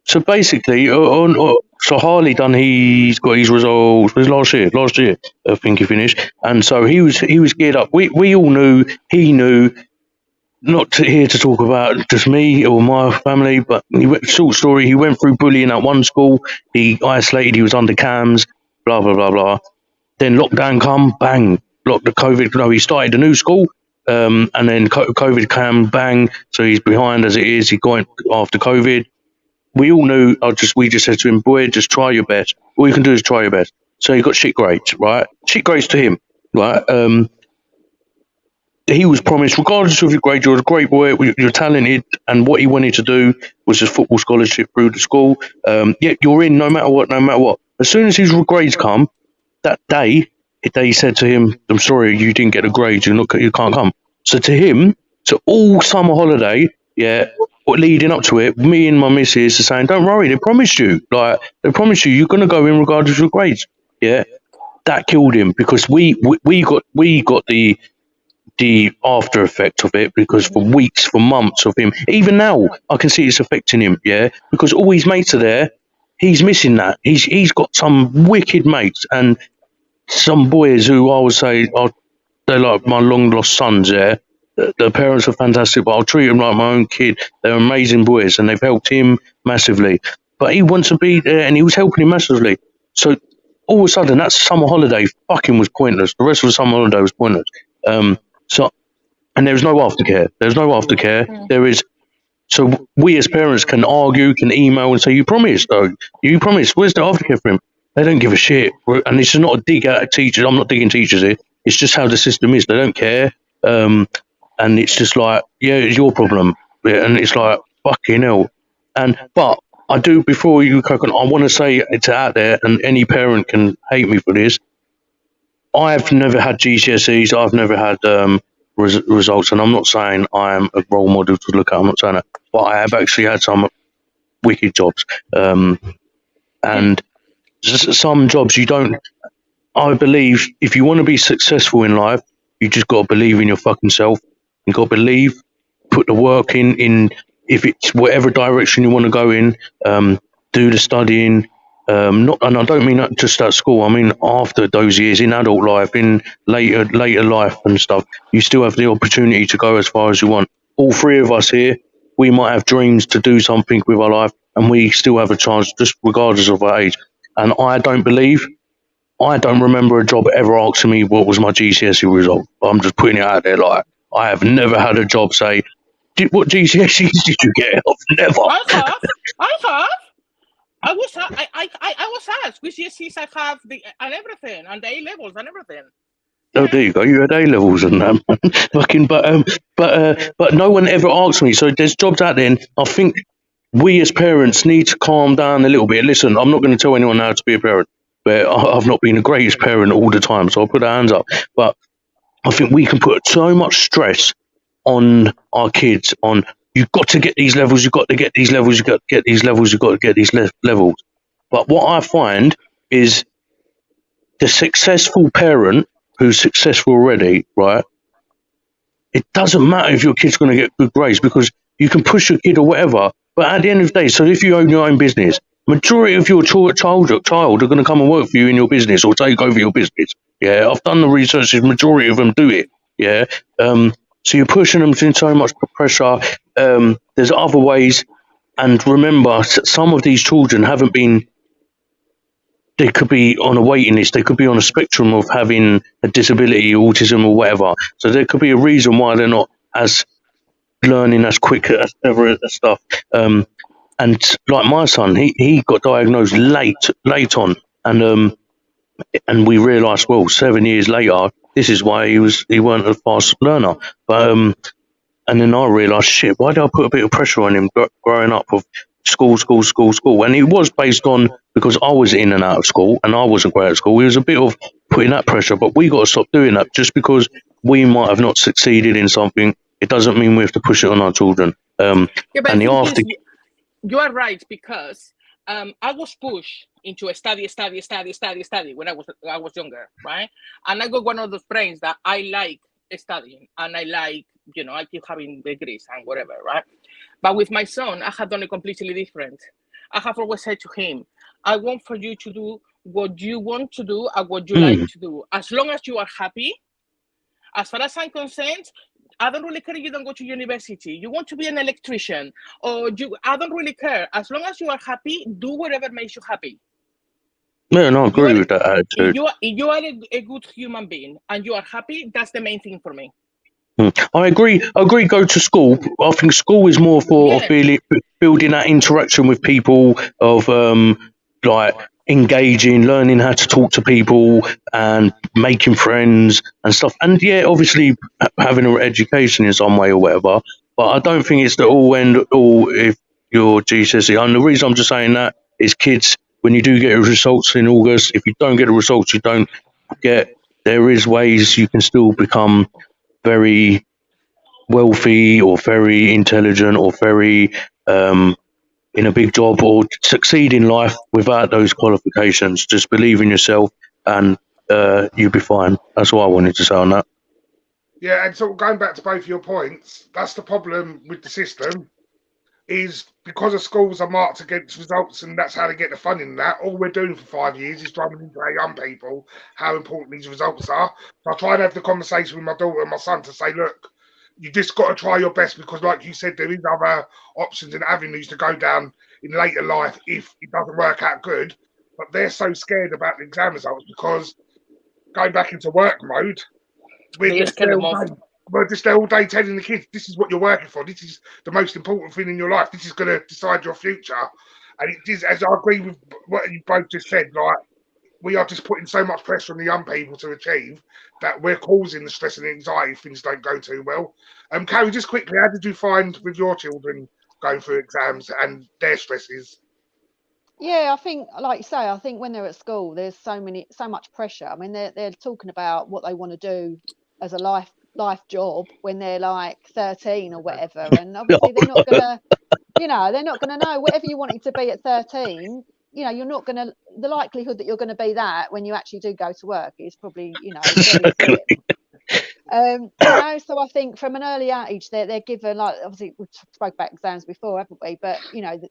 So basically, so Harley done. He's got his results. It was last year. I think he finished, and so he was geared up. We all knew. He knew. Not here to talk about just me or my family, but short story. He went through bullying at one school. He isolated. He was under cams. Blah blah blah blah. Then lockdown come, bang. The COVID. No, he started a new school, and then COVID came, bang. So he's behind as it is. He got after COVID. We all knew. We just said to him, boy, just try your best. All you can do is try your best. So he got shit grades, right? Shit grades to him, right? He was promised, regardless of your grade, you're a great boy, you're talented, and what he wanted to do was his football scholarship through the school. You're in no matter what. As soon as his grades come, that day. They said to him, I'm sorry, you didn't get a grade, you can't come. So to him, all summer holiday, leading up to it, me and my missus are saying, don't worry, they promised you. They promised you, you're going to go in regardless of your grades. Yeah, that killed him, because we got the after effect of it, because for weeks, for months of him, even now, I can see it's affecting him, because all his mates are there, he's missing that. He's got some wicked mates, and some boys who I would say they're like my long lost sons. The parents are fantastic, but I'll treat them like my own kid. They're amazing boys, and they've helped him massively. But he wants to be there, and he was helping him massively. So all of a sudden, that summer holiday fucking was pointless. The rest of the summer holiday was pointless. And there's no aftercare. There is. So we as parents can argue, can email, and say, "You promised, though. You promised. Where's the aftercare for him?" They don't give a shit. And it's not a dig at teachers. I'm not digging teachers here. It's just how the system is. They don't care. And it's just like, yeah, it's your problem. Yeah, and it's like, fucking hell. But I do, before you crack on, I want to say it's out there, and any parent can hate me for this. I've never had GCSEs. I've never had results. And I'm not saying I am a role model to look at. I'm not saying that. But I have actually had some wicked jobs. And some jobs you don't. I believe if you want to be successful in life, you just got to believe in your fucking self. You got to believe, put the work in. If it's whatever direction you want to go in, do the studying. Not, and I don't mean that just at school. I mean after those years in adult life, in later life and stuff. You still have the opportunity to go as far as you want. All three of us here, we might have dreams to do something with our life, and we still have a chance, just regardless of our age. And I don't remember a job ever asking me what was my GCSE result. I'm just putting it out there. Like, I have never had a job say, what GCSEs did you get? I've never. I have. I was asked which GCSEs I have and everything, and the A levels and everything. Oh, there you go. You had A levels and that. Fucking, but no one ever asked me. So there's jobs out there, and I think we as parents need to calm down a little bit. Listen, I'm not going to tell anyone how to be a parent, but I've not been the greatest parent all the time, so I'll put our hands up. But I think we can put so much stress on our kids on, you've got to get these levels, you've got to get these levels, you've got to get these levels, you've got to get these levels. But what I find is the successful parent who's successful already, right? It doesn't matter if your kid's going to get good grades, because you can push your kid or whatever. But at the end of the day, so if you own your own business, majority of your child are going to come and work for you in your business or take over your business. Yeah, I've done the research. The majority of them do it. Yeah. So you're pushing them in so much pressure. There's other ways. And remember, some of these children haven't been, they could be on a waiting list. They could be on a spectrum of having a disability, autism or whatever. So there could be a reason why they're not as learning as quick as ever as stuff. And like my son, he got diagnosed late on. And we realised, well, 7 years later, this is why he weren't a fast learner. But and then I realised, shit, why did I put a bit of pressure on him growing up of school? And it was based on, because I was in and out of school and I wasn't great at school. It was a bit of putting that pressure, but we got to stop doing that. Just because we might have not succeeded in something, it doesn't mean we have to push it on our children. But and the after. You are right, because I was pushed into a study when I was younger, right? And I got one of those brains that I like studying and I like, I keep having degrees and whatever, right? But with my son, I have done it completely different. I have always said to him, I want for you to do what you want to do and what you like to do. As long as you are happy, as far as I'm concerned, I don't really care if you don't go to university. You want to be an electrician, I don't really care. As long as you are happy, do whatever makes you happy. Yeah, no, I agree with that attitude. If you are a good human being and you are happy, that's the main thing for me. I agree. Go to school. I think school is more for building that interaction with people, of like engaging, learning how to talk to people, and making friends and stuff. And yeah, obviously having an education in some way or whatever. But I don't think it's the all end all if you're GCSE. And the reason I'm just saying that is, kids, when you do get results in August, if you don't get the results, you don't get. There is ways you can still become very wealthy or very intelligent or very in a big job or succeed in life without those qualifications. Just believe in yourself and you'll be fine. That's what I wanted to say on that. Yeah, and so going back to both your points, that's the problem with the system, is because the schools are marked against results and that's how they get the funding and that, all we're doing for 5 years is driving into our young people how important these results are. So I try to have the conversation with my daughter and my son to say, look, you just got to try your best, because like you said, there is other options and avenues to go down in later life if it doesn't work out good. But they're so scared about the exam results because going back into work mode, we're just there all day telling the kids, this is what you're working for. This is the most important thing in your life. This is going to decide your future. And it is, as I agree with what you both just said, like, we are just putting so much pressure on the young people to achieve that we're causing the stress and anxiety if things don't go too well. Kari, just quickly, how did you find with your children going through exams and their stresses? Yeah, I think, like you say, I think when they're at school, there's so much pressure. I mean, they're talking about what they want to do as a life job when they're like 13 or whatever, and obviously they're not gonna, they're not gonna know whatever you wanted to be at 13. You're not gonna. The likelihood that you're going to be that when you actually do go to work is probably, very slim. So I think from an early age they're given, like, obviously we spoke about exams before, haven't we? But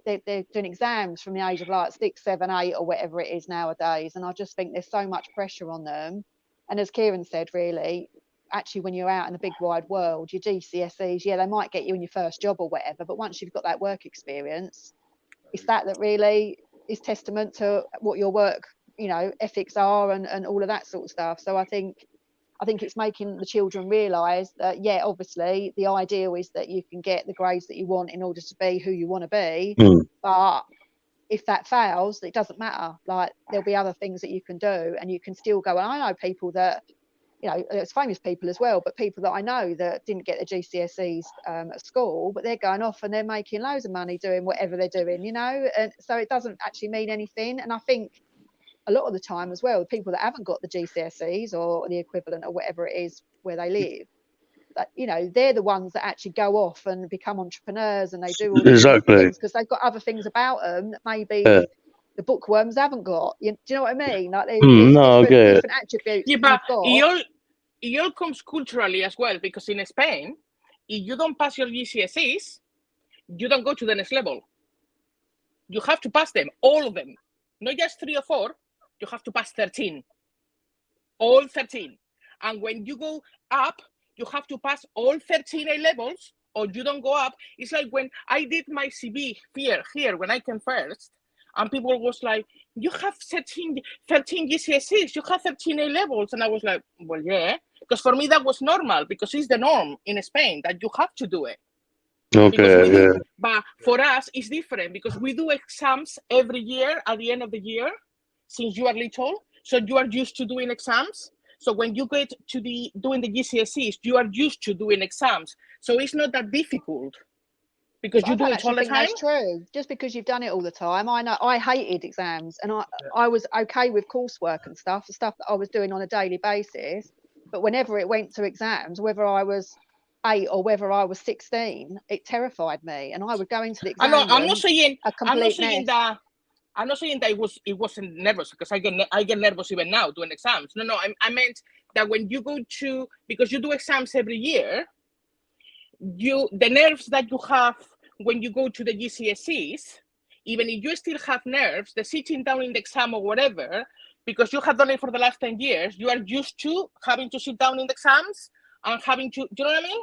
they're doing exams from the age of like 6, 7, 8 or whatever it is nowadays, and I just think there's so much pressure on them. And as Kieran said, really, actually, when you're out in the big wide world, your GCSEs, they might get you in your first job or whatever, but once you've got that work experience, it's that really is testament to what your work ethics are and all of that sort of stuff. So I think it's making the children realise that, obviously the ideal is that you can get the grades that you want in order to be who you want to be. But if that fails, it doesn't matter. Like, there'll be other things that you can do, and you can still go. And I know people that, it's famous people as well, but people that I know that didn't get their GCSEs at school, but they're going off and they're making loads of money doing whatever they're doing, and so it doesn't actually mean anything. And I think a lot of the time as well, the people that haven't got the GCSEs or the equivalent or whatever it is where they live, that they're the ones that actually go off and become entrepreneurs, and they do all these things because they've got other things about them that maybe the bookworms haven't got. Do you know what I mean? Like, there's different attributes. Yeah, but it all comes culturally as well, because in Spain, if you don't pass your GCSEs, you don't go to the next level. You have to pass them, all of them, not just 3 or 4. You have to pass 13, all 13. And when you go up, you have to pass all 13 A levels, or you don't go up. It's like when I did my CV here when I came first, and people was like, you have 13 GCSEs, you have 13 A levels. And I was like, well, yeah, because for me that was normal, because it's the norm in Spain that you have to do it. Okay, but for us, it's different because we do exams every year at the end of the year since you are little. So you are used to doing exams. So when you get to doing the GCSEs, you are used to doing exams. So it's not that difficult because you do it all the time. That's true. Just because you've done it all the time. I know I hated exams, and I was okay with coursework and stuff, the stuff that I was doing on a daily basis. But whenever it went to exams, whether I was 8 or whether I was 16, it terrified me, and I would go into the exam. I'm not saying it wasn't nervous, because I get nervous even now doing exams. No, I meant that when you go to, because you do exams every year, the nerves that you have when you go to the GCSEs, even if you still have nerves, the sitting down in the exam or whatever, because you have done it for the last 10 years, you are used to having to sit down in the exams and having to, do you know what I mean?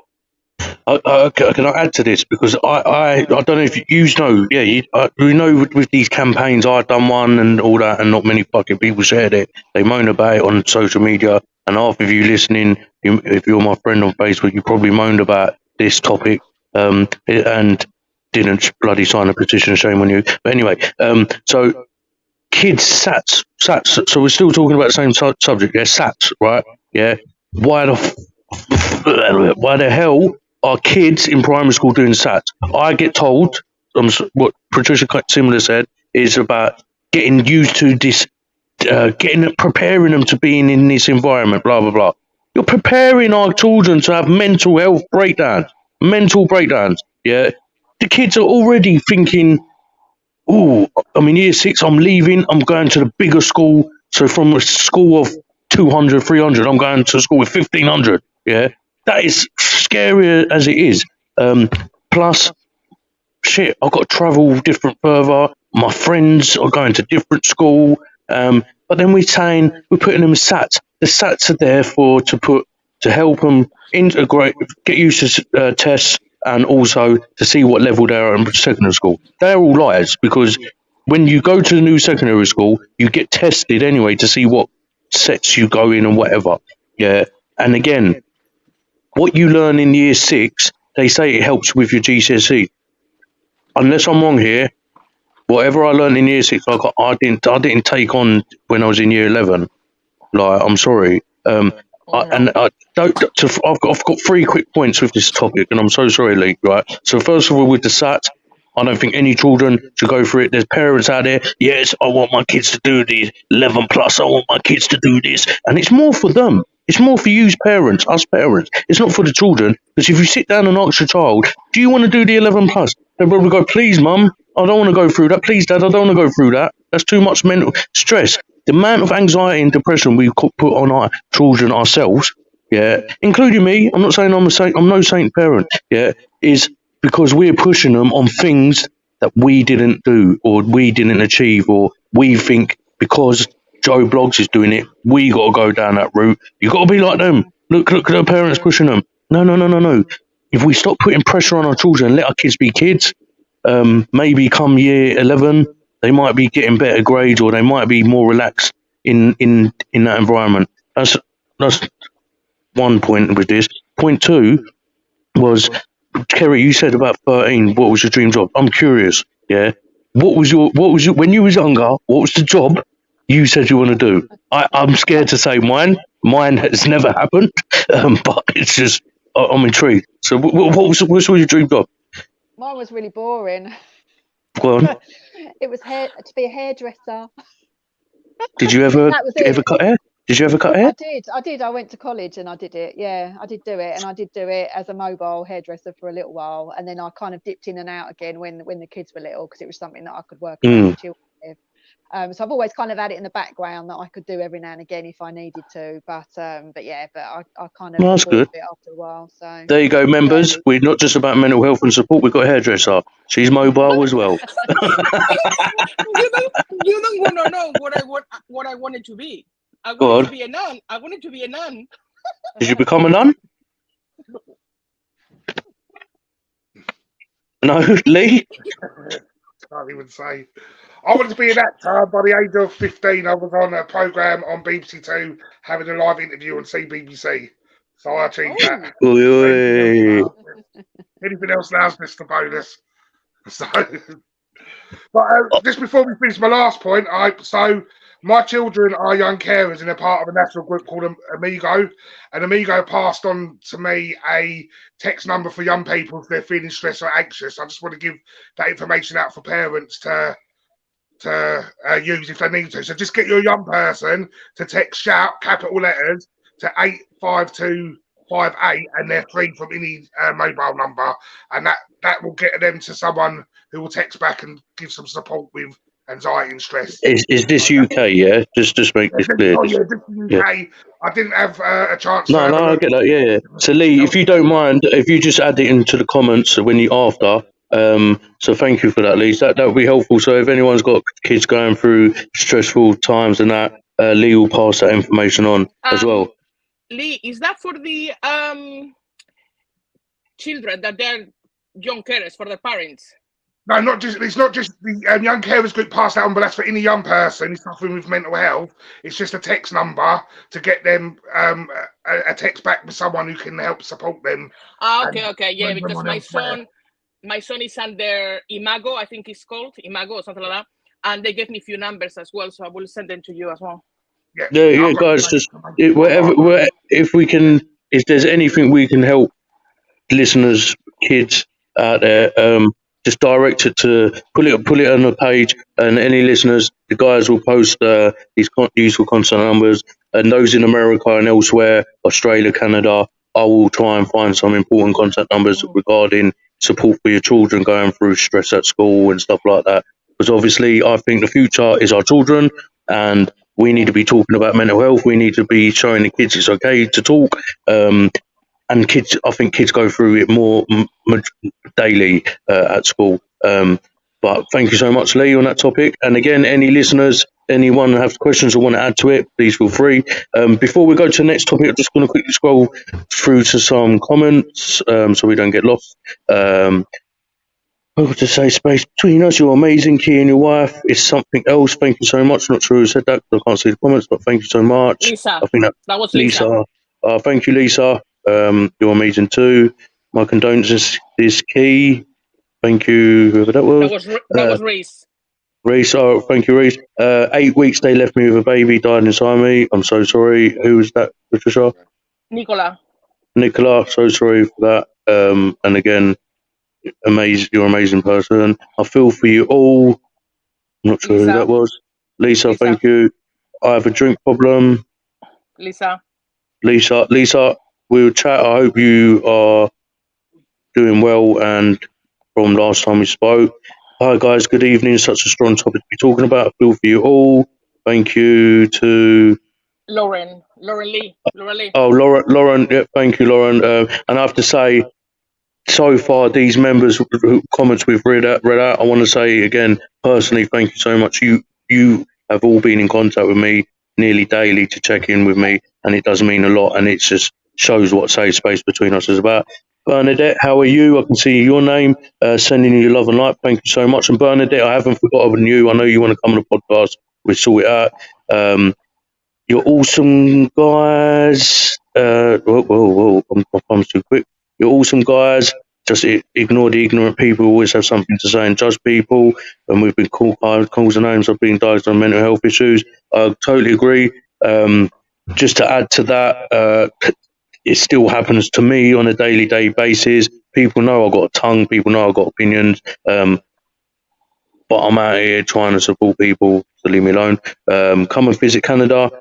Can I add to this? Because I don't know if you know, you know, with these campaigns, I've done one and all that, and not many fucking people shared it. They moan about it on social media, and half of you listening, if you're my friend on Facebook, you probably moaned about this topic, and didn't bloody sign a petition. Shame on you. But anyway, so kids SATs. So we're still talking about the same subject. Yeah, SATs, right? Yeah. Why the hell are kids in primary school doing SATs? I get told, what Patricia similar said, is about getting used to this, preparing them to being in this environment, blah, blah, blah. You're preparing our children to have mental health breakdowns, yeah? The kids are already thinking, I'm in year 6, I'm leaving, I'm going to the bigger school. So from a school of 200, 300, I'm going to a school with 1,500, yeah? That is scary as it is. Plus, shit, I've got to travel further. My friends are going to different school. But then we're putting them in SATs. The SATs are there to help them integrate, get used to tests, and also to see what level they are in secondary school. They're all lies, because when you go to the new secondary school, you get tested anyway to see what sets you go in and whatever. Yeah. And again, what you learn in year 6, they say it helps with your GCSE. Unless I'm wrong here, Whatever I learned in year 6, I didn't take on when I was in year 11. Like, I'm sorry. I've got 3 quick points with this topic, and I'm so sorry, Lee. Right. So first of all, with the SAT, I don't think any children should go for it. There's parents out there. Yes, I want my kids to do the 11 plus. I want my kids to do this, and it's more for them. It's more for you parents, us parents. It's not for the children. Because if you sit down and ask your child, do you want to do the 11 plus? They'll probably go, please, mum, I don't want to go through that. Please, dad, I don't want to go through that. That's too much mental stress. The amount of anxiety and depression we put on our children ourselves, yeah, including me. I'm not saying I'm no saint parent, yeah, is because we're pushing them on things that we didn't do or we didn't achieve, or we think because Joe Bloggs is doing it, we got to go down that route. You got to be like them. Look at their parents pushing them. No. If we stop putting pressure on our children and let our kids be kids, maybe come year 11, they might be getting better grades, or they might be more relaxed in that environment. That's one point with this. Point 2 was, Kari, you said about 13. What was your dream job? I'm curious. Yeah, what was your when you was younger? What was the job you said you want to do? I'm scared to say mine. Mine has never happened, but it's just I'm intrigued. So what was your dream job? Mine was really boring. Go on. It was to be a hairdresser. Did you ever cut hair? Did you ever cut hair? I did. I went to college and I did it. Yeah, I did do it, and I did do it as a mobile hairdresser for a little while, and then I kind of dipped in and out again when the kids were little, because it was something that I could work around with children with. So I've always kind of had it in the background that I could do every now and again if I needed to. But I kind of that's good. it after a while. So there you go, members. We're not just about mental health and support. We've got a hairdresser. She's mobile as well. You don't want to know what I wanted to be. I wanted to be a nun. I wanted to be a nun. Did you become a nun? No, Lee? Can't even say. I wanted to be an actor. By the age of 15, I was on a programme on BBC Two having a live interview on CBBC. So I achieved that. Anything else now is just a bonus. So, but just before we finish my last point, my children are young carers, and they're part of a national group called Amigo. And Amigo passed on to me a text number for young people if they're feeling stressed or anxious. I just want to give that information out for parents to use if they need to. So just get your young person to text SHOUT, capital letters, to 85258, and they're free from any mobile number. And that will get them to someone who will text back and give some support with anxiety and stress. Is this UK? Yeah, just make this clear. Oh yeah, this is UK. Yeah. I didn't have a chance. No, I get that. Yeah. So Lee, if you don't mind, if you just add it into the comments when you after. So thank you for that, Lee. That would be helpful. So if anyone's got kids going through stressful times and that, Lee will pass that information on as well. Lee, is that for the children that they're young carers for their parents? No, it's not just the young carers group passed that on, but that's for any young person who's suffering with mental health. It's just a text number to get them a text back with someone who can help support them. Okay, yeah, because my son is under Imago, I think it's called Imago or something like that, and they gave me a few numbers as well, so I will send them to you as well. Yeah, guys, just if we can, if there's anything we can help listeners, kids out there, just direct it to put it on the page, and any listeners, the guys will post these useful contact numbers, and those in America and elsewhere, Australia, Canada, I will try and find some important contact numbers regarding support for your children going through stress at school and stuff like that. Because obviously, I think the future is our children, and we need to be talking about mental health. We need to be showing the kids it's okay to talk. And kids, I think kids go through it more daily at school. But thank you so much, Lee, on that topic. And again, any listeners, anyone who have questions or want to add to it, please feel free. Before we go to the next topic, I'm just going to quickly scroll through to some comments so we don't get lost. I got to say, space between us, you're amazing. Key and your wife is something else. Thank you so much. Not sure who said that because I can't see the comments, but thank you so much. Lisa. I think that was Lisa. Thank you, Lisa. You're amazing too. My condolences is Key. Thank you, whoever that was. That was Reese. Reese, oh, thank you, Reese. 8 weeks they left me with a baby, died inside me. I'm so sorry. Who was that, Patricia? Nicola. Nicola, so sorry for that. And again, amazing, you're an amazing person. I feel for you all. I'm not sure who that was. Lisa, thank you. I have a drink problem. Lisa, we'll chat. I hope you are doing well. And from last time we spoke, hi guys, good evening. Such a strong topic to be talking about. I feel for you all. Thank you to Lauren Lee. Oh, Lauren. Yeah, thank you, Lauren. And I have to say, so far, these members' comments we've read out. I want to say again, personally, thank you so much. You have all been in contact with me nearly daily to check in with me, and it does mean a lot. And it just shows what safe space between us is about. Bernadette, how are you? I can see your name. Sending you love and light. Thank you so much. And Bernadette, I haven't forgotten you. I know you want to come on the podcast. We'll sort it out. You're awesome, guys. Whoa. My thumb's too quick. You're awesome, guys. Just ignore the ignorant people who always have something to say and judge people. And we've been called calls and names of being diagnosed with mental health issues. I totally agree. Just to add to that, it still happens to me on a daily basis. People know I've got a tongue. People know I've got opinions. But I'm out here trying to support people, so leave me alone. Come and visit Canada.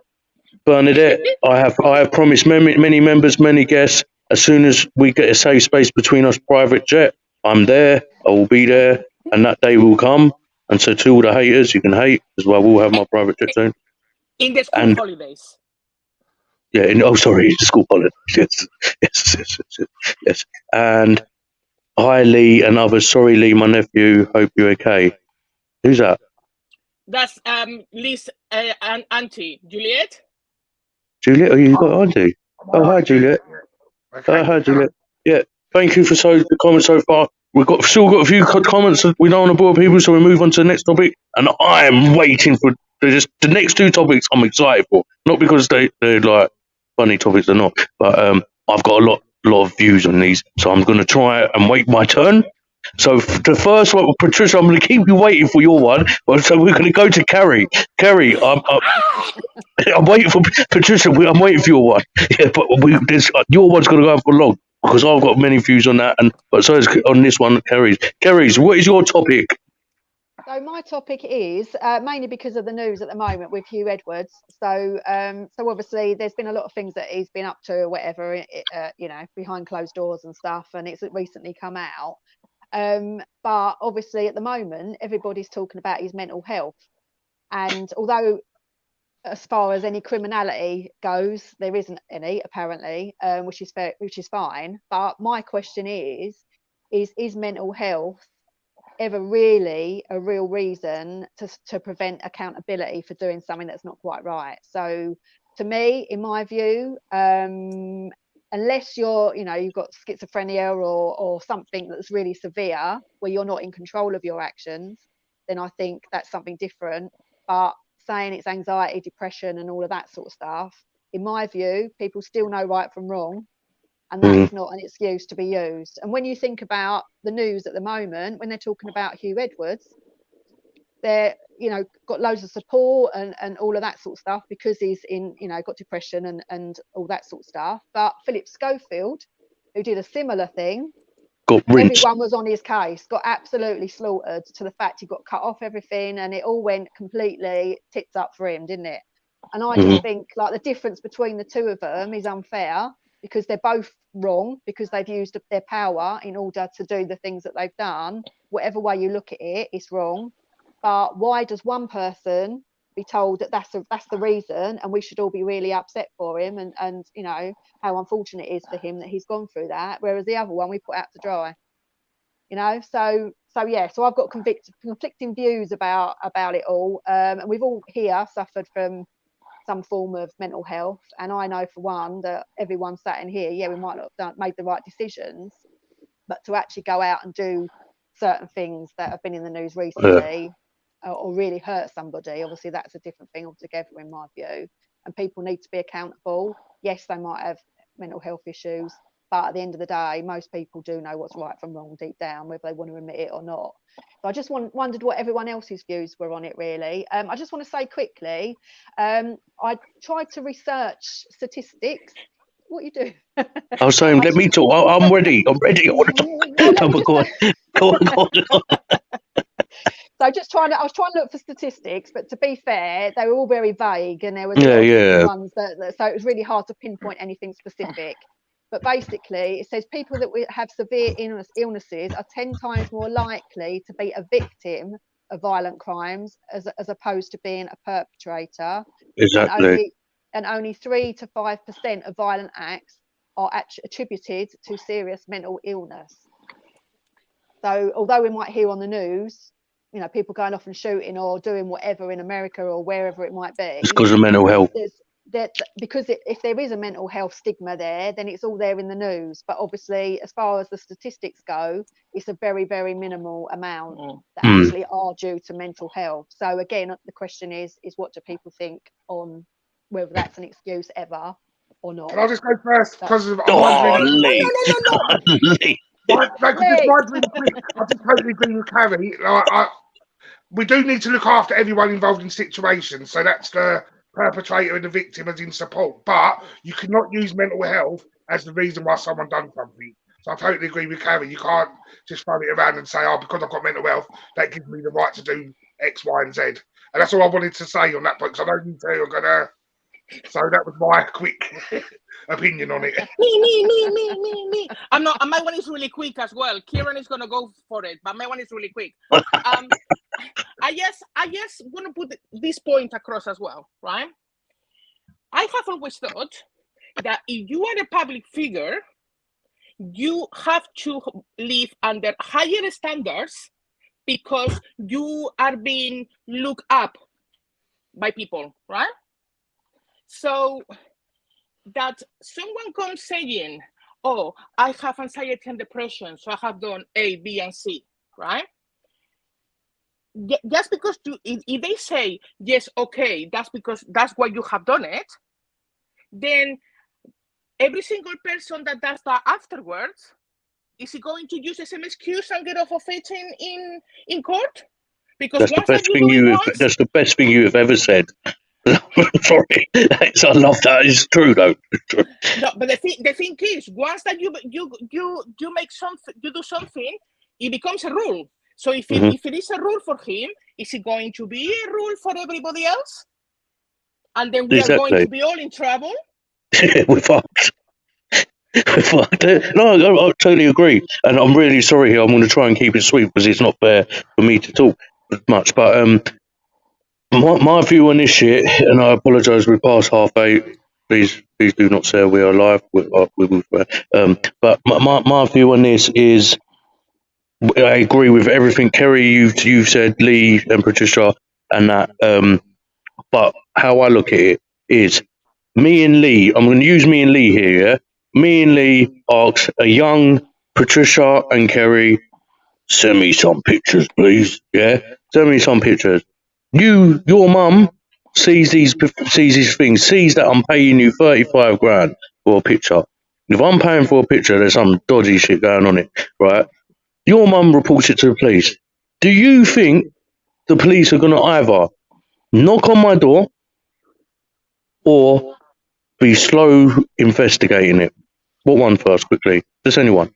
Bernadette, I have promised many members, many guests. As soon as we get a safe space between us, private jet, I'm there. I will be there, and that day will come. And so, to all the haters, you can hate as well. We'll have my private jet soon. In the school holidays. Yeah. Sorry, the school holidays. Yes. And hi, Lee, and others. Sorry, Lee, my nephew. Hope you're okay. Who's that? That's Lee's auntie, Juliet. Juliet, oh, you got auntie. Oh, hi, Juliet. Hi, Juliet. Yeah, thank you for the comments so far. We've still got a few comments. We don't want to bore people, so we move on to the next topic. And I am waiting for the next two topics. I'm excited for, not because they're like funny topics or not, but I've got a lot of views on these, so I'm going to try and wait my turn. So the first one, Patricia, I'm going to keep you waiting for your one. So we're going to go to Kari. Kari, I'm waiting for Patricia. I'm waiting for your one. Yeah, but your one's going to go on for long because I've got many views on that, but so is on this one, Kari's. Kari's, what is your topic? So my topic is mainly because of the news at the moment with Hugh Edwards. So obviously there's been a lot of things that he's been up to or whatever, behind closed doors and stuff, and it's recently come out. But obviously at the moment everybody's talking about his mental health, and although as far as any criminality goes, there isn't any apparently, which is fair, which is fine. But my question is mental health ever really a real reason to prevent accountability for doing something that's not quite right? So to me, in my view, unless you've got schizophrenia or something that's really severe where you're not in control of your actions, then I think that's something different. But saying it's anxiety, depression and all of that sort of stuff, in my view, people still know right from wrong, and that is not an excuse to be used. And when you think about the news at the moment, when they're talking about Hugh Edwards, they're got loads of support and all of that sort of stuff because he's got depression and all that sort of stuff. But Philip Schofield, who did a similar thing, everyone was on his case, got absolutely slaughtered, to the fact he got cut off everything, and it all went completely tits up for him, didn't it? And I just think like the difference between the two of them is unfair, because they're both wrong, because they've used their power in order to do the things that they've done. Whatever way you look at it, it's wrong. But why does one person be told that that's the reason, and we should all be really upset for him, and how unfortunate it is for him that he's gone through that, whereas the other one we put out to dry? So I've got conflicting views about it all, and we've all here suffered from some form of mental health, and I know for one that everyone sat in here, we might not have made the right decisions, but to actually go out and do certain things that have been in the news recently, or really hurt somebody, obviously that's a different thing altogether in my view, and people need to be accountable. Yes, they might have mental health issues, But at the end of the day, most people do know what's right from wrong deep down, whether they want to admit it or not. So I just wondered what everyone else's views were on it, really. I just want to say quickly, I tried to research statistics. What are you doing? I was saying, let me talk. I'm ready. I'm ready. I want to talk. Go on. So I was trying to look for statistics, but to be fair, they were all very vague, and there was ones that so it was really hard to pinpoint anything specific. But basically, it says people that have severe illnesses are 10 times more likely to be a victim of violent crimes as opposed to being a perpetrator. Exactly. And only 3 to 5% of violent acts are attributed to serious mental illness. So although we might hear on the news, you know, people going off and shooting or doing whatever in America or wherever it might be, it's because of mental health. Because if there is a mental health stigma there, then it's all there in the news. But obviously, as far as the statistics go, it's a very, very minimal amount that actually are due to mental health. So again, the question is what do people think on whether that's an excuse ever or not? Can I just go first? Because of Lee. Lee. I just totally agree with Kari. We do need to look after everyone involved in situations. So that's the perpetrator and the victim as in support. But you cannot use mental health as the reason why someone done something. So I totally agree with Kari. You can't just throw it around and say, oh, because I've got mental health, that gives me the right to do X, Y, and Z. And that's all I wanted to say on that point, because I know you two are going to... So that was my quick opinion on it. Me. My one is really quick as well. Kieran is gonna go for it, but my one is really quick. I just want to put this point across as well, right? I have always thought that if you are a public figure, you have to live under higher standards because you are being looked up by people, right? So that someone comes saying, oh, I have anxiety and depression, so I have done A, B, and C, right? Just because if they say, yes, okay, that's because that's why you have done it, then every single person that does that afterwards, is he going to use the same excuse and get off of it in court? Because that's the best thing you have ever said. Sorry, I love that. It's true though. No, but the thing is, once that you make something, you do something, it becomes a rule. So if it is a rule for him, is it going to be a rule for everybody else? And then we are going to be all in trouble. We're fucked. No, I totally agree, and I'm really sorry here. I'm going to try and keep it sweet because it's not fair for me to talk much. But my view on this shit, and I apologise, we're past 8:30. Please do not say we are live. But my view on this is, I agree with everything Kari you've said, Lee and Patricia, and that. But how I look at it is, me and Lee. I'm going to use me and Lee here. Yeah? Me and Lee asked a young Patricia and Kari, send me some pictures, please. Yeah, send me some pictures. Your mum sees these things, sees that I'm paying you 35 grand for a picture. If I'm paying for a picture, there's some dodgy shit going on it, right? Your mum reports it to the police. Do you think the police are going to either knock on my door or be slow investigating it? What one first, quickly? Does anyone?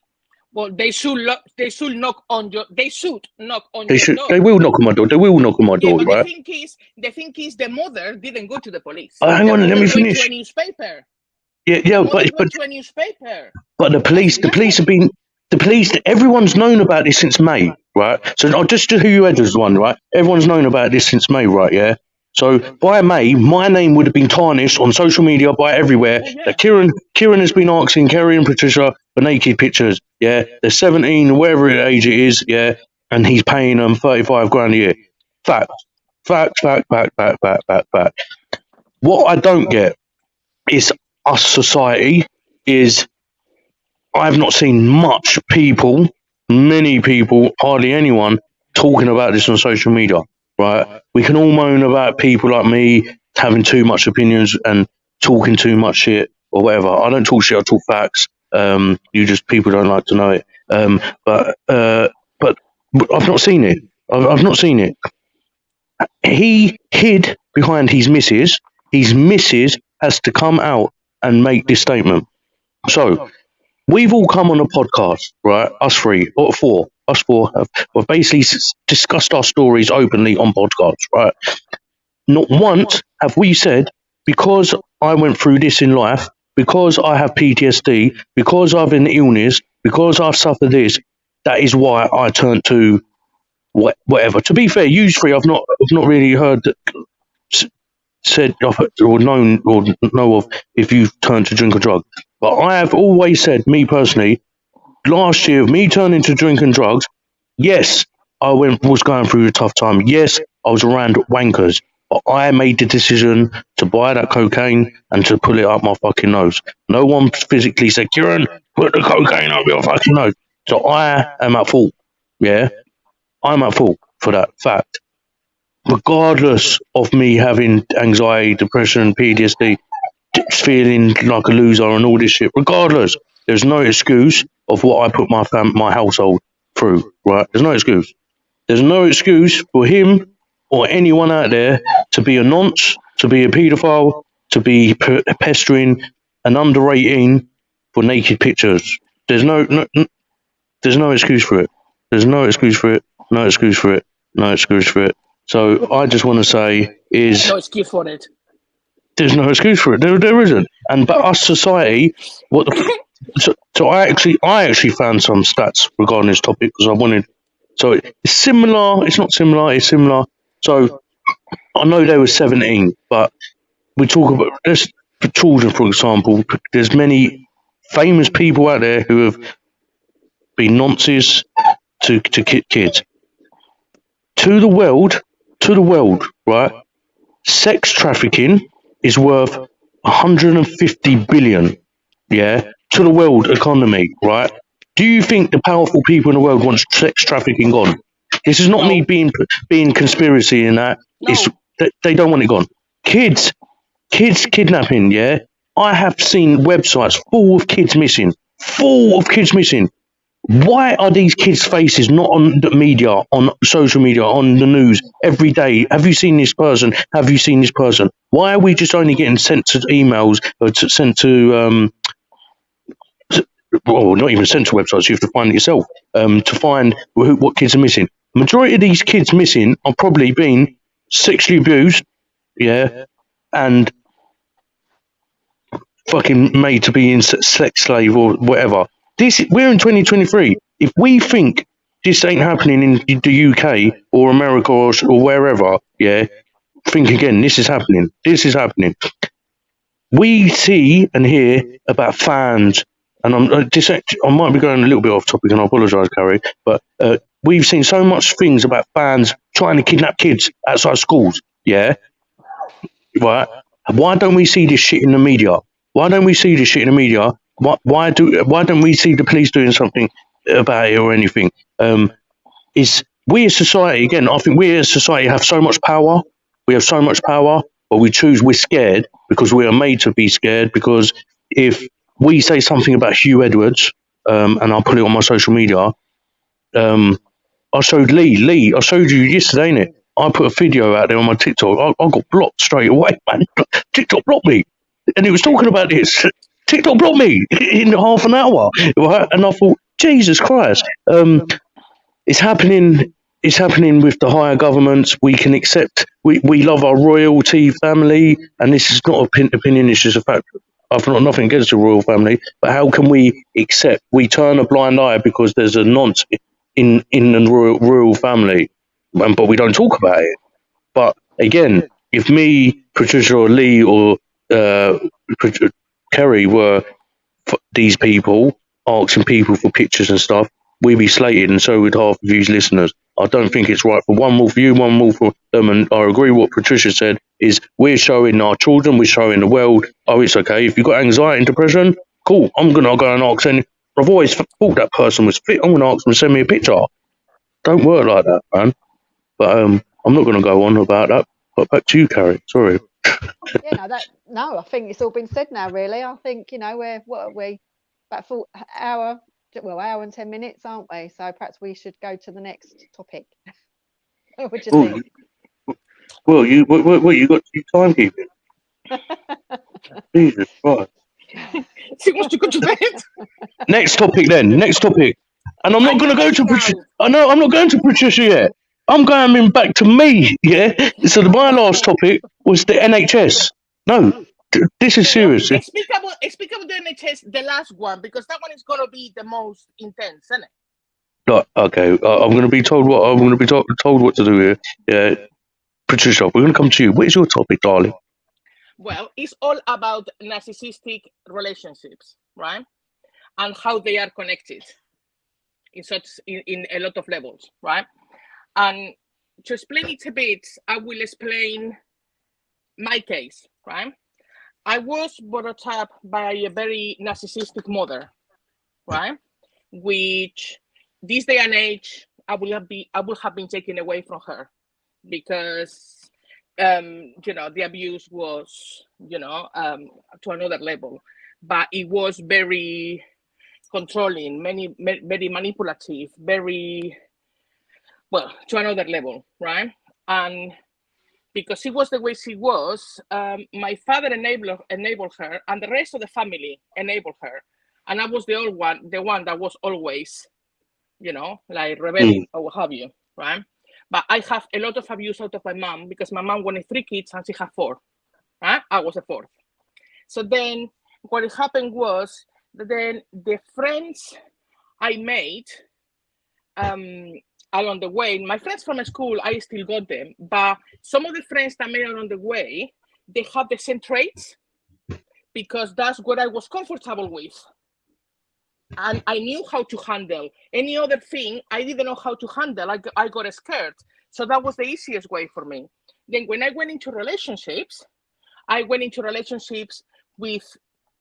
Well, they should knock on your. They should knock on your door. They will knock on my door. They will knock on my door, right? The thing is, the mother didn't go to the police. Hang on, let me finish. To a newspaper. But to a newspaper. But the police have been. The police. Everyone's known about this since May, right? So just to who you had as one, right? Everyone's known about this since May, right? Yeah. So by May, my name would have been tarnished on social media by everywhere. That Kieran has been asking Kari and Patricia for naked pictures. Yeah, they're 17, whatever age it is. Yeah, and he's paying them 35 grand a year. Fact. What I don't get is us society is. I've not seen many people, hardly anyone talking about this on social media. Right, we can all moan about people like me having too much opinions and talking too much shit or whatever. I don't talk shit, I talk facts. You just people don't like to know it. But I've not seen it. I've not seen it. He hid behind his missus. His missus has to come out and make this statement. So we've all come on a podcast, right? Us three or four. Us four have basically discussed our stories openly on podcasts, right? Not once have we said, because I went through this in life, because I have PTSD, because I've an illness, because I've suffered this, that is why I turned to whatever. To be fair, you three, I've not really heard that said or known or know of if you've turned to drink or drug. But I have always said, me personally, last year, me turning to drink and drugs, yes, I was going through a tough time. Yes, I was around wankers. But I made the decision to buy that cocaine and to pull it up my fucking nose. No one physically said, Kieran, put the cocaine up your fucking nose. So I am at fault. Yeah? I'm at fault for that fact. Regardless of me having anxiety, depression, PTSD, feeling like a loser and all this shit, regardless, there's no excuse of what I put my household through, right? There's no excuse. There's no excuse for him or anyone out there to be a nonce, to be a paedophile, to be pestering an under 18 for naked pictures. There's no excuse for it. There's no excuse for it. No excuse for it. No excuse for it. So I just want to say is No excuse for it. There's no excuse for it. There isn't. But us society, so I actually found some stats regarding this topic because I wanted. So it's similar. It's not similar. It's similar. So I know they were 17, but we talk about this for children, for example. There's many famous people out there who have been nonces to kids. To the world, right? Sex trafficking is worth 150 billion, yeah, to the world economy, right? Do you think the powerful people in the world want sex trafficking gone? This is not me being conspiracy in that. No. It's they don't want it gone. Kids kidnapping, yeah. I have seen websites full of kids missing. Why are these kids' faces not on the media, on social media, on the news every day? Have you seen this person? Have you seen this person? Why are we just only getting sent to emails or sent to well, not even sent to websites? You have to find it yourself to find what kids are missing. The majority of these kids missing are probably being sexually abused, yeah, and fucking made to be in sex slave or whatever. We're in 2023. If we think this ain't happening in the UK or America or wherever, yeah, think again. This is happening. We see and hear about fans, and I might be going a little bit off topic, and I apologise, Kari, but we've seen so much things about fans trying to kidnap kids outside schools, yeah, right? Why don't we see this shit in the media? Why don't we see the police doing something about it or anything? Is we as society, again, I think we as society have so much power. We have so much power, but we're scared because we are made to be scared, because if we say something about Hugh Edwards, and I'll put it on my social media, I showed Lee, I showed you yesterday, innit? I put a video out there on my TikTok. I got blocked straight away, man. TikTok blocked me. And it was talking about this. TikTok blocked me in half an hour. Right? And I thought, Jesus Christ. It's happening with the higher governments. We can accept, we love our royalty family, and this is not an opinion, it's just a fact. I've got nothing against the royal family, but how can we accept, we turn a blind eye because there's a nonce in the royal family, but we don't talk about it. But again, if me, Patricia or Lee or Kari were these people asking people for pictures and stuff, we'd be slated, and so would half of you listeners. I don't think it's right for one more for you, one more for them. And I agree with what Patricia said, is we're showing our children, we're showing the world, oh, it's okay. If you've got anxiety and depression, cool, I'm going to go and ask. And I've always thought that person was fit. I'm going to ask them to send me a picture. Don't work like that, man. But I'm not going to go on about that. But back to you, Kari. Sorry. Yeah, I think it's all been said now, really. I think, what are we? about hour and 10 minutes, aren't we? So perhaps we should go to the next topic. What do you think? Well, you got your timekeeping. Jesus Christ. She wants to go to bed. Next topic then. Next topic. And I'm not going to go to Patricia. I know I'm not going to Patricia yet. I'm going back to me. Yeah. So my last topic was the NHS. No, this is serious. Speak about the NHS, the last one, because that one is going to be the most intense, isn't it? Okay, I'm going to be told what I'm going to be told what to do here. Yeah, Patricia, we're going to come to you. What is your topic, darling? Well, it's all about narcissistic relationships, right? And how they are connected in a lot of levels, right? And to explain it a bit, I will explain my case, right? I was brought up by a very narcissistic mother, right? Which this day and age, I would have been taken away from her, because the abuse was, to another level, but it was very controlling, very manipulative, to another level, right? And because she was the way she was, my father enabled her, and the rest of the family enabled her, and I was the one that was always, like rebelling or what have you, right? But I have a lot of abuse out of my mom, because my mom wanted 3 kids and she had 4, right? I was the 4th. So then what happened was that then the friends I made along the way, my friends from school, I still got them, but some of the friends that I made along the way, they have the same traits, because that's what I was comfortable with. And I knew how to handle. Any other thing, I didn't know how to handle. I got scared. So that was the easiest way for me. Then when I went into relationships, with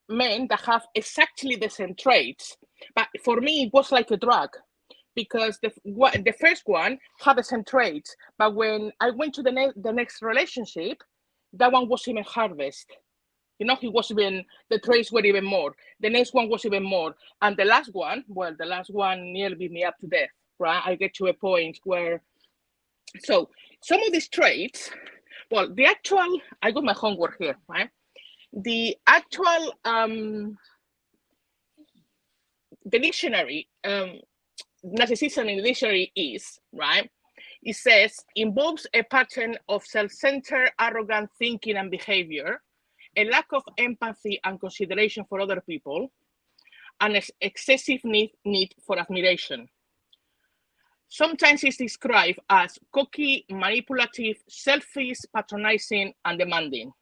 men that have exactly the same traits. But for me, it was like a drug, because the first one had the same traits. But when I went to the next relationship, that one was even harvest. The traits were even more. The next one was even more. And the last one nearly beat me up to death, right? I get to a point where, so some of these traits, I got my homework here, right? The actual, the dictionary, narcissism in the dictionary is, right? It says, involves a pattern of self-centered, arrogant thinking and behavior, a lack of empathy and consideration for other people, and an excessive need for admiration. Sometimes it's described as cocky, manipulative, selfish, patronizing, and demanding.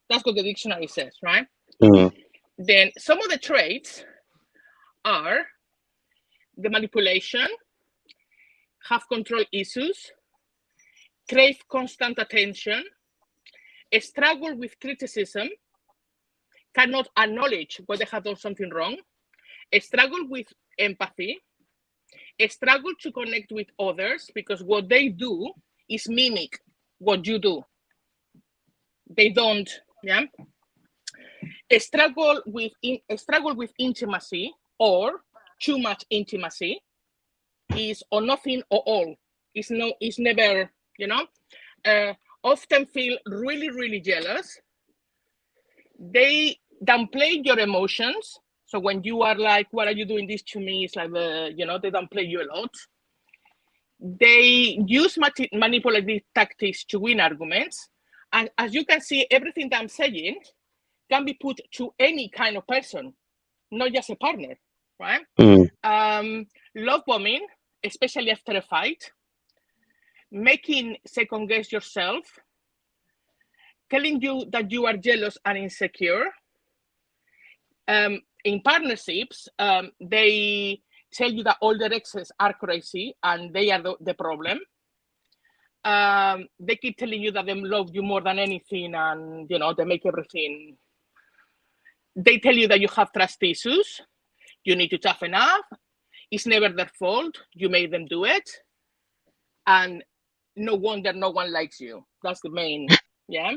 That's what the dictionary says, right? Mm. Then some of the traits are the manipulation, have control issues, crave constant attention, struggle with criticism, cannot acknowledge when they have done something wrong, struggle with empathy, struggle to connect with others, because what they do is mimic what you do. They don't, yeah? Struggle with intimacy, or too much intimacy, is or nothing or all. It's never, often feel really, really jealous. They downplay your emotions. So when you are like, what are you doing this to me? It's like, they downplay you a lot. They use manipulative tactics to win arguments. And as you can see, everything that I'm saying can be put to any kind of person, not just a partner, right? Love bombing, especially after a fight, making second guess yourself, telling you that you are jealous and insecure. In partnerships, they tell you that all their exes are crazy and they are the problem. They keep telling you that they love you more than anything, and they make everything. They tell you that you have trust issues. You need to toughen up. It's never their fault. You made them do it. And no wonder no one likes you. That's the main, yeah?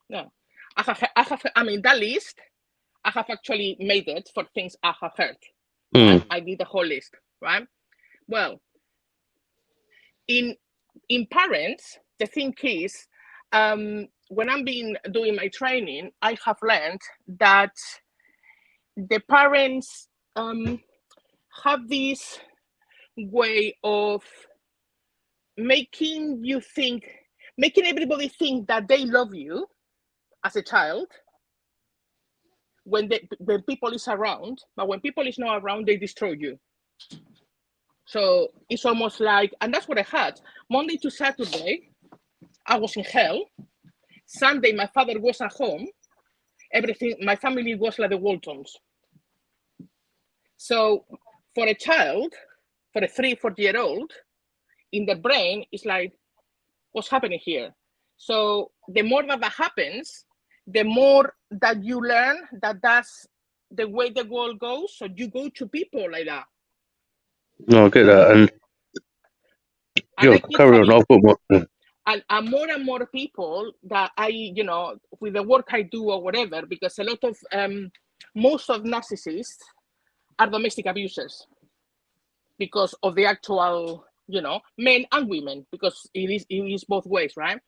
No. That list, I have actually made it for things I have heard. Mm. I did the whole list, right? Well, in parents, the thing is, when I'm doing my training, I have learned that the parents have this way of making everybody think that they love you as a child when people is around, but when people is not around, they destroy you. So it's almost like, and that's what I had. Monday to Saturday, I was in hell. Sunday, my father was at home. Everything, my family was like the Waltons. So for a child, for a 3-4-year-old, in the brain, it's like, what's happening here? So the more that happens, the more that you learn that that's the way the world goes. So you go to people like that. No, I get that. And yeah, carry on. I've got more. And more people that I, with the work I do or whatever, because a lot of, most of narcissists are domestic abusers because of the actual, men and women, because it is both ways, right?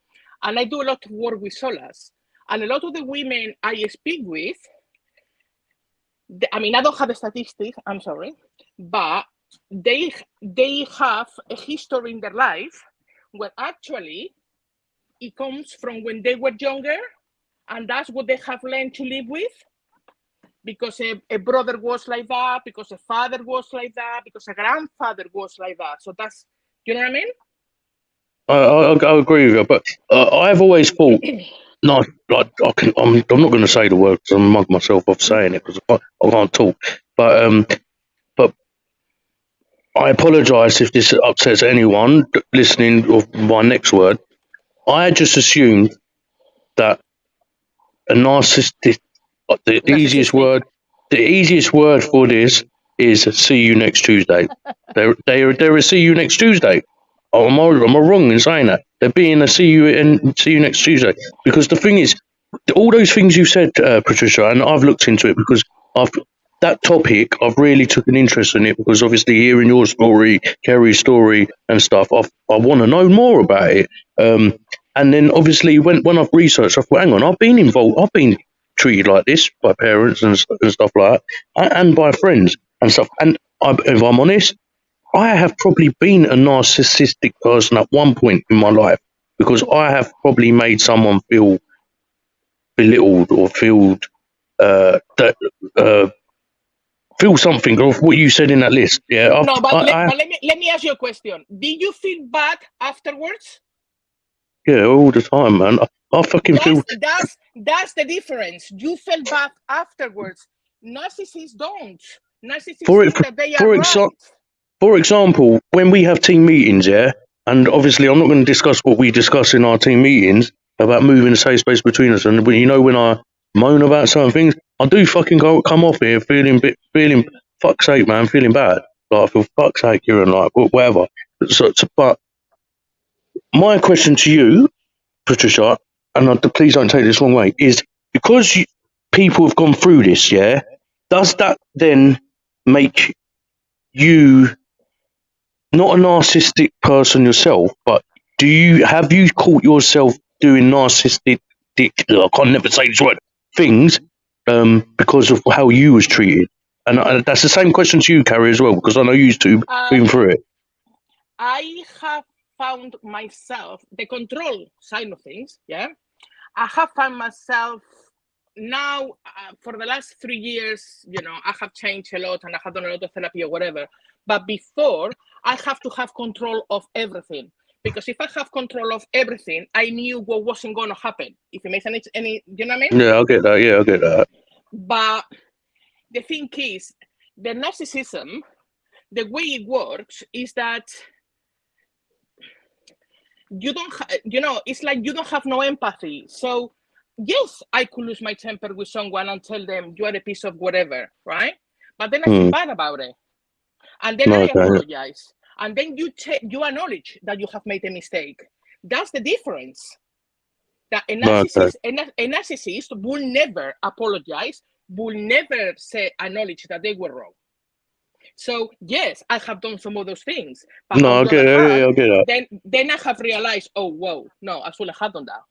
And I do a lot of work with solas. And a lot of the women I speak with, I don't have a statistic, I'm sorry, but they have a history in their life where actually it comes from when they were younger, and that's what they have learned to live with, because a brother was like that, because a father was like that, because a grandfather was like that. So that's, you know what I mean? I agree with you, but I've always thought, no, like I'm not going to say the word because I'm mug myself off saying it because I can't talk. But I apologise if this upsets anyone listening of my next word. I just assumed that a narcissistic, the easiest word for this is see you next Tuesday. They're a see you next Tuesday. Am I wrong in saying that? They're being a see you next Tuesday. Because the thing is, all those things you said, Patricia, and I've looked into it because that topic, I've really took an interest in it because obviously hearing your story, Kari's story and stuff, I want to know more about it. And then obviously when I've researched, I thought, hang on, I've been involved, I've been treated like this by parents and stuff like that, and by friends and stuff. And if I'm honest, I have probably been a narcissistic person at one point in my life because I have probably made someone feel belittled or feel something of what you said in that list. Yeah. Let me ask you a question. Did you feel bad afterwards? Yeah, all the time, man. I fucking feel. That's the difference. You felt bad afterwards. Narcissists don't. Narcissists think that they are right. For example, when we have team meetings, yeah, and obviously I'm not going to discuss what we discuss in our team meetings about moving a safe space between us. And when I moan about certain things, I do fucking come off here feeling fuck's sake, man, feeling bad. Like, for fuck's sake, Kieran, like, whatever. But my question to you, Patricia, and please don't take this wrong way, is because people have gone through this, yeah, does that then make you not a narcissistic person yourself, but have you caught yourself doing narcissistic, I can't never say this word, things because of how you was treated? And that's the same question to you, Kari, as well, because I know you two been through it. I have found myself, the control side of things, yeah, I have found myself now for the last 3 years, I have changed a lot and I have done a lot of therapy or whatever. But before, I have to have control of everything. Because if I have control of everything, I knew what wasn't going to happen. If it makes any, you know what I mean? Yeah, I get that. Yeah, I get that. But the thing is, the narcissism, the way it works is that you don't, it's like you don't have no empathy. So yes, I could lose my temper with someone and tell them you are a piece of whatever, right? But then I feel bad about it. And then I apologize. And then you acknowledge that you have made a mistake. That's the difference. That a narcissist will never apologize will never acknowledge that they were wrong. So yes, I have done some of those things, but No, I on the get other it. hand, I get that. then I have realized, oh whoa, no, I should have done that.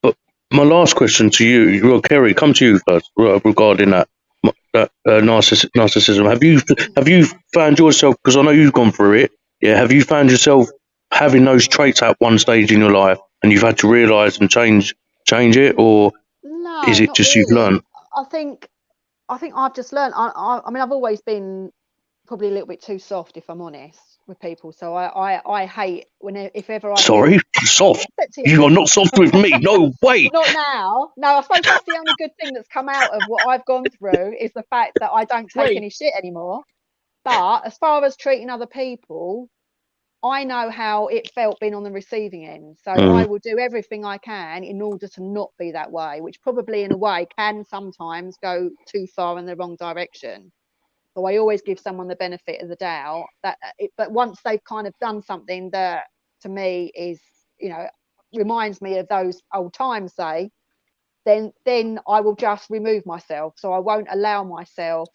But my last question to you, well, Kari, come to you first regarding that narcissism. Have you found yourself? Because I know you've gone through it. Yeah. Have you found yourself having those traits at one stage in your life, and you've had to realise and change it, or No, is it not just you've really. learned? I think I've just learned. I mean, I've always been probably a little bit too soft, if I'm honest, with people. So I hate if ever I feel Sorry, soft. upset to You are not soft with me. No way. not now. No, I suppose that's the only good thing that's come out of what I've gone through is the fact that I don't take Wait. any shit anymore. But as far as treating other people, I know how it felt being on the receiving end. So I will do everything I can in order to not be that way, which probably in a way can sometimes go too far in the wrong direction. So I always give someone the benefit of the doubt but once they've kind of done something that to me is, reminds me of those old times, say, then I will just remove myself. So I won't allow myself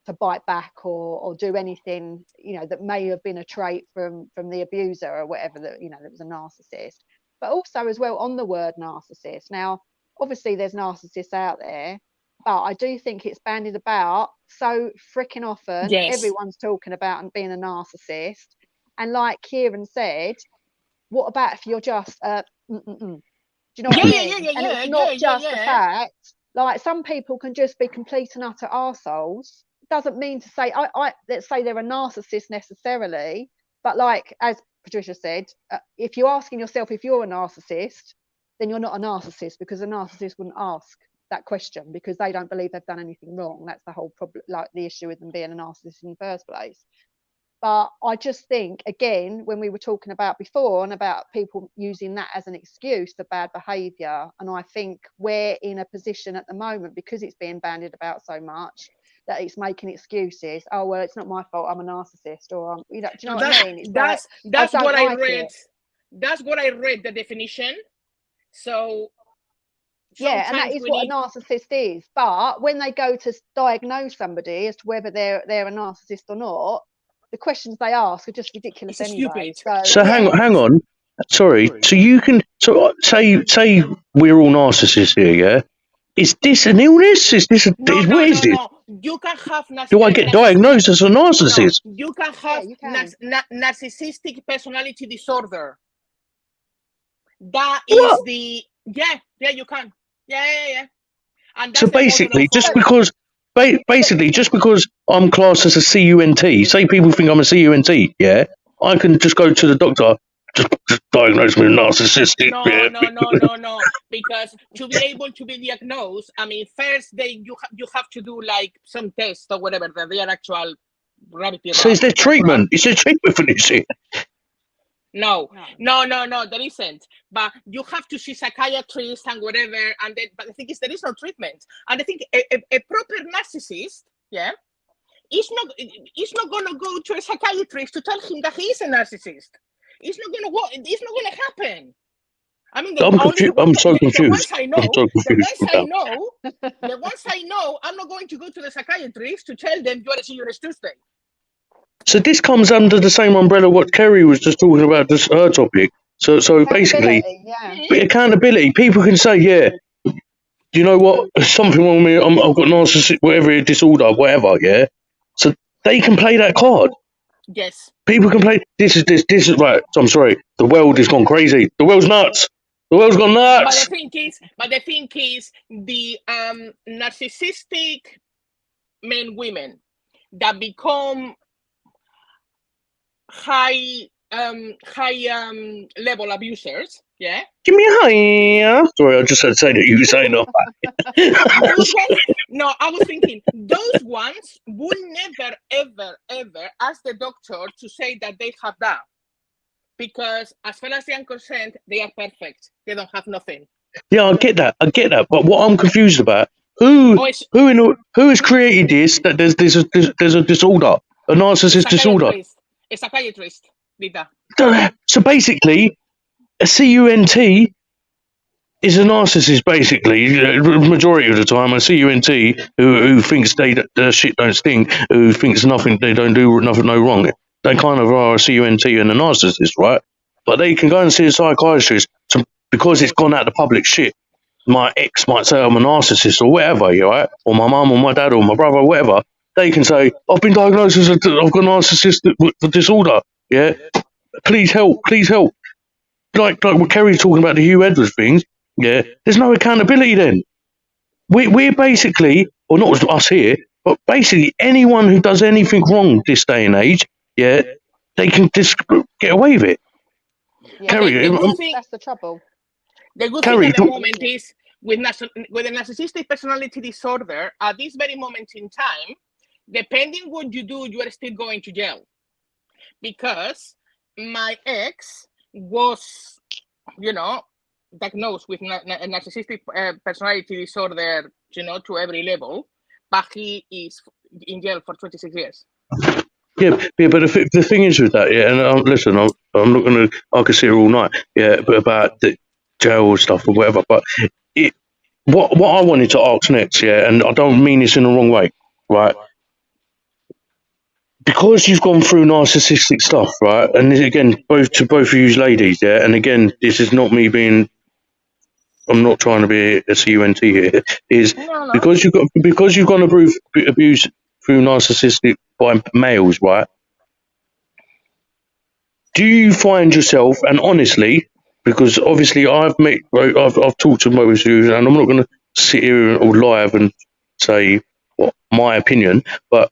to bite back or do anything, that may have been a trait from the abuser or whatever, that was a narcissist. But also as well, on the word narcissist, now obviously there's narcissists out there, but I do think it's bandied about so freaking often. Yes. Everyone's talking about and being a narcissist, and like Kieran said, what about if you're just do you know what I mean? And it's not just the fact, like, some people can just be complete and utter arseholes. Doesn't mean to say let's say they're a narcissist necessarily, but like as Patricia said, if you're asking yourself if you're a narcissist, then you're not a narcissist, because a narcissist wouldn't ask that question because they don't believe they've done anything wrong. That's the whole problem, like the issue with them being a narcissist in the first place. But I just think, again, when we were talking about before and about people using that as an excuse for bad behaviour, and I think we're in a position at the moment, because it's being bandied about so much, that it's making excuses. Oh, well, it's not my fault, I'm a narcissist, or do you know what I mean? It's that's what I read. it. That's what I read, the definition. So yeah, and that is what a narcissist is. But when they go to diagnose somebody as to whether they're a narcissist or not, the questions they ask are just ridiculous anyway. So hang on. Sorry. So you can say we're all narcissists here, yeah? Is this an illness? Is this what is this? You can have Do I get diagnosed as a narcissist? No, you can have narcissistic personality disorder. That is the you can. Yeah. And so basically, just because I'm classed as a CUNT, say people think I'm a CUNT, yeah, I can just go to the doctor, just diagnose me narcissistic. No. Because to be able to be diagnosed, I mean, first you have to do like some tests or whatever, that they are actual gravity. So is there treatment? Is there treatment for this shit? No, there isn't. But you have to see psychiatrists and whatever, and then. But the thing is, there is no treatment. And I think a proper narcissist, is not going to go to a psychiatrist to tell him that he is a narcissist. It's not going to happen. I mean, I'm so confused. The ones I know, I'm not going to go to the psychiatrist to tell them you are a serious Tuesday. So this comes under the same umbrella what Kari was just talking about, this her topic. So basically, accountability. People can say, you know what, something wrong with me. I've got narcissistic, whatever disorder, whatever. Yeah. So they can play that card. Yes. People can play. This is right. I'm sorry. The world has gone crazy. The world's nuts. The world's gone nuts. But the thing is, the narcissistic men, women that become high level abusers, yeah. Give me a high. Sorry, I just had to say that you were saying no. No, I was thinking those ones would never, ever ask the doctor to say that they have that, because as far as they are concerned, they are perfect. They don't have nothing. Yeah, I get that. But what I'm confused about, who has created this? That there's a disorder, a narcissist disorder. A psychiatrist did that. So basically, a CUNT is a narcissist basically. Majority of the time, a CUNT who thinks shit don't stink, who thinks they don't do nothing no wrong. They kind of are a CUNT and a narcissist, right? But they can go and see a psychiatrist because it's gone out the public shit. My ex might say I'm a narcissist or whatever, right? Or my mum or my dad or my brother or whatever. They can say I've been diagnosed as I've got narcissistic disorder. Yeah, please help, please help. Like what Kari's talking about the Hugh Edwards things. Yeah, there's no accountability then. We're basically, or not us here, but basically anyone who does anything wrong this day and age, yeah, they can just get away with it. Yeah, Kari, that's the trouble. The good Kari, thing at the moment is with a narcissistic personality disorder, at this very moment in time, depending what you do, you are still going to jail. Because my ex was, diagnosed with a narcissistic personality disorder, to every level, but he is in jail for 26 years. Yeah, but the thing is with that, yeah, and listen, I'm not gonna, I could sit here all night, yeah, but about the jail stuff or whatever. But what I wanted to ask next, yeah, and I don't mean this in the wrong way, right? Because you've gone through narcissistic stuff, right? And again, both of you ladies, yeah, and again, this is not me being, I'm not trying to be a CUNT here. Is No. because you've gone abuse through narcissistic by males, right? Do you find yourself, and honestly, because obviously I've talked to most of you, and I'm not going to sit here or live and say what my opinion, but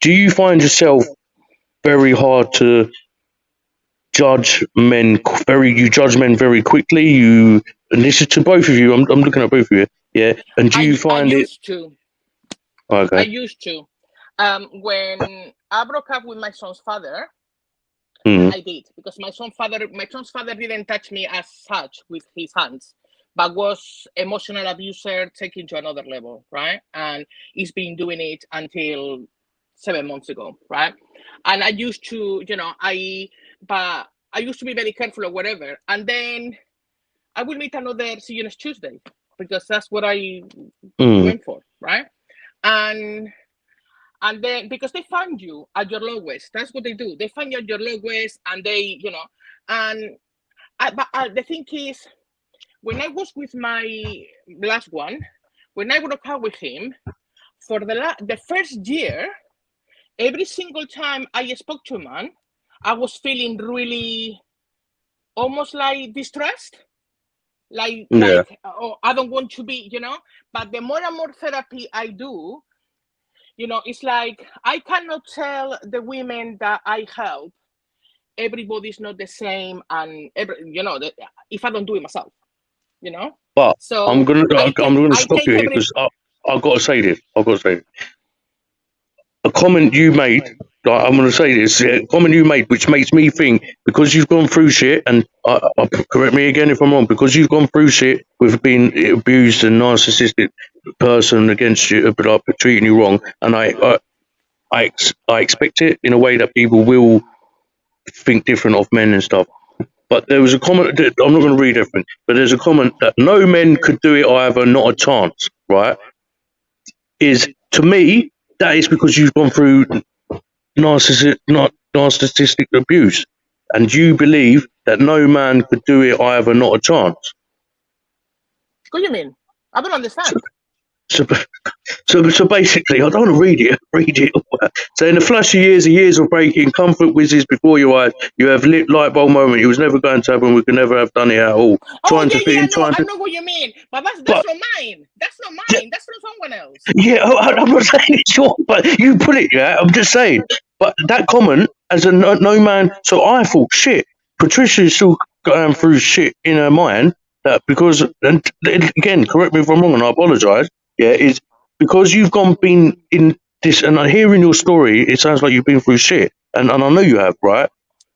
do you find yourself very hard to judge men? You judge men very quickly. And this is to both of you. I'm looking at both of you. Yeah, and do you find I it? used to. Okay. I used to. When I broke up with my son's father, I did, because my son's father didn't touch me as such with his hands, but was emotional abuser taken to another level, right? And he's been doing it until 7 months ago, right? And I used to, I used to be very careful or whatever. And then I will meet another see you next Tuesday, because that's what I went for, right? And then, because they find you at your lowest, that's what they do. They find you at your lowest, and they, the thing is, when I was with my last one, when I broke up with him, for the first year, every single time I spoke to a man, I was feeling really almost like distressed. Like, oh, I don't want to be, but the more and more therapy I do, it's like I cannot tell the women that I help everybody's not the same, and if I don't do it myself, But so I'm gonna stop you here because I've got to say this. A comment you made, I'm going to say this, a comment you made, which makes me think, because you've gone through shit, and correct me again if I'm wrong, because you've gone through shit with being abused and narcissistic person against you, but treating you wrong, and I expect it in a way that people will think different of men and stuff. But there was a comment, I'm not going to read everything, but there's a comment that no men could do it either, not a chance, right? To me, that is because you've gone through narcissistic abuse, and you believe that no man could do it either, not a chance. What do you mean? I don't understand. So basically, I don't want to read it. So in the flash of years of breaking, comfort whizzes before your eyes. You have lit light bulb moment. It was never going to happen. We could never have done it at all. I know what you mean, but that's not mine. That's not mine. That's from someone else. Yeah, I'm not saying it's yours, but you put it. Yeah, I'm just saying. But that comment, as a no man, so I thought, shit, Patricia is still going through shit in her mind. That because, and again, correct me if I'm wrong, and I apologise. Yeah, is because you've been in this, and hearing your story, it sounds like you've been through shit, and I know you have, right?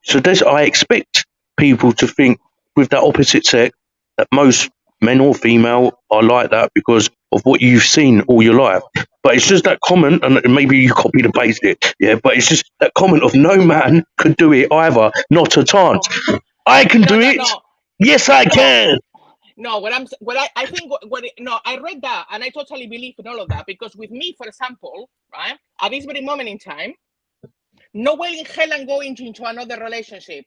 So I expect people to think with that opposite sex that most men or female are like that because of what you've seen all your life. But it's just that comment, and maybe you copied and pasted it, yeah. But it's just that comment of no man could do it either, not a chance. I can do it. No. Yes, I can. No, I think no, I read that and I totally believe in all of that, because with me, for example, right, at this very moment in time, no way in hell I'm going into another relationship.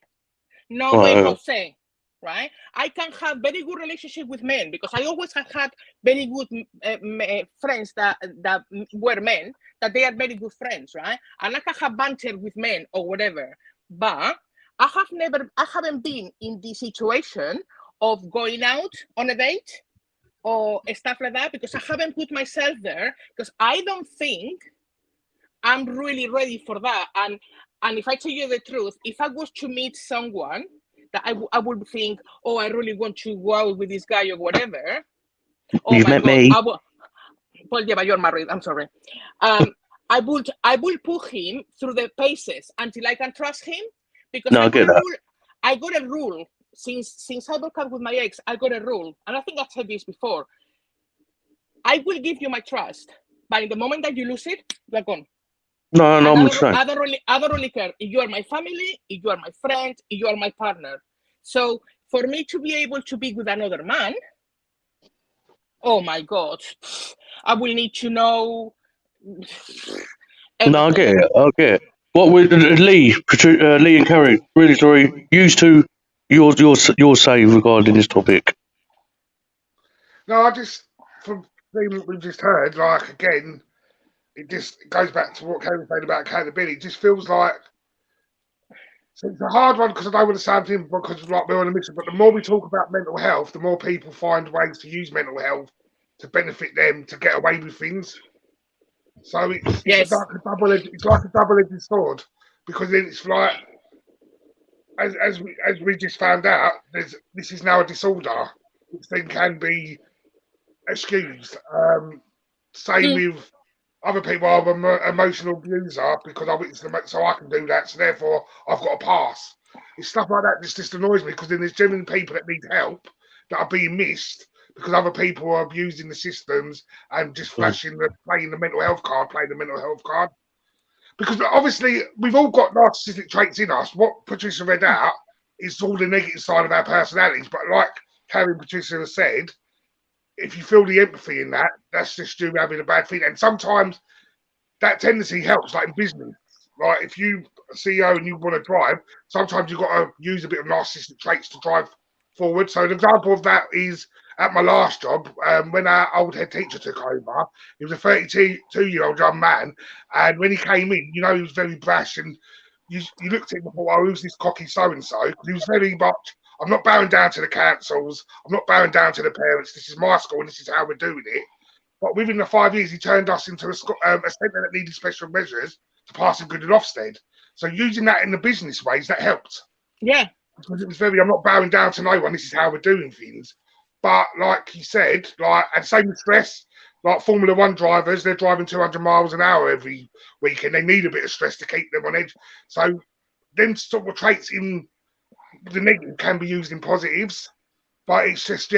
No way, Jose. Right? I can have very good relationship with men because I always have had very good friends that were men, that they are very good friends, right? And I can have banter with men or whatever. But I haven't been in the situation of going out on a date or stuff like that, because I haven't put myself there, because I don't think I'm really ready for that. And if I tell you the truth, if I was to meet someone that I would think, oh, I really want to go out with this guy or whatever. Oh, You've my met God. me. Well, yeah, but you're married. I'm sorry. I will put him through the paces until I can trust him, because No, I get that. I got a rule since I broke up with my ex. I got a rule, and I think I've said this before. I will give you my trust, but in the moment that you lose it, you're gone. No, And I'm I don't really care if you are my family, if you are my friend, if you are my partner. So for me to be able to be with another man, oh my God, I will need to know everything. No, I get it. I get it. What with Lee and Kari? Really sorry. Used to your say regarding this topic. No, I just, from what we've just heard, like, again, it just goes back to what Karen said about accountability. It just feels like, so it's a hard one because I don't want to sound him because like we're on a mission, but the more we talk about mental health, the more people find ways to use mental health to benefit them to get away with things. So it's like a double-edged sword, because then it's like, as we just found out, this is now a disorder, which then can be excused. Same with other people. I'm an emotional abuser because I witnessed them, so I can do that. So therefore, I've got to pass. It's stuff like that that just annoys me, because then there's genuine people that need help that are being missed because other people are abusing the systems and just playing the mental health card, Because obviously we've all got narcissistic traits in us. What Patricia read out is all the negative side of our personalities. But like Kari and Patricia have said, if you feel the empathy in that, that's just you having a bad feeling. And sometimes that tendency helps, like in business. Like if you a CEO and you want to drive, sometimes you've got to use a bit of narcissistic traits to drive forward. So an example of that is at my last job, when our old head teacher took over. He was a 32-year-old young man, and when he came in, he was very brash, and you looked at him and thought, oh, who's this cocky so-and-so? He was very much, I'm not bowing down to the councils, I'm not bowing down to the parents, this is my school and this is how we're doing it. But within the 5 years, he turned us into a centre that needed special measures to pass in good and Ofsted. So using that in the business ways, that helped. Yeah. Because it was very, I'm not bowing down to no one, this is how we're doing things. But like he said, and same with stress, like Formula One drivers, they're driving 200 miles an hour every week, and they need a bit of stress to keep them on edge. So them sort of traits in the negative can be used in positives, but it's just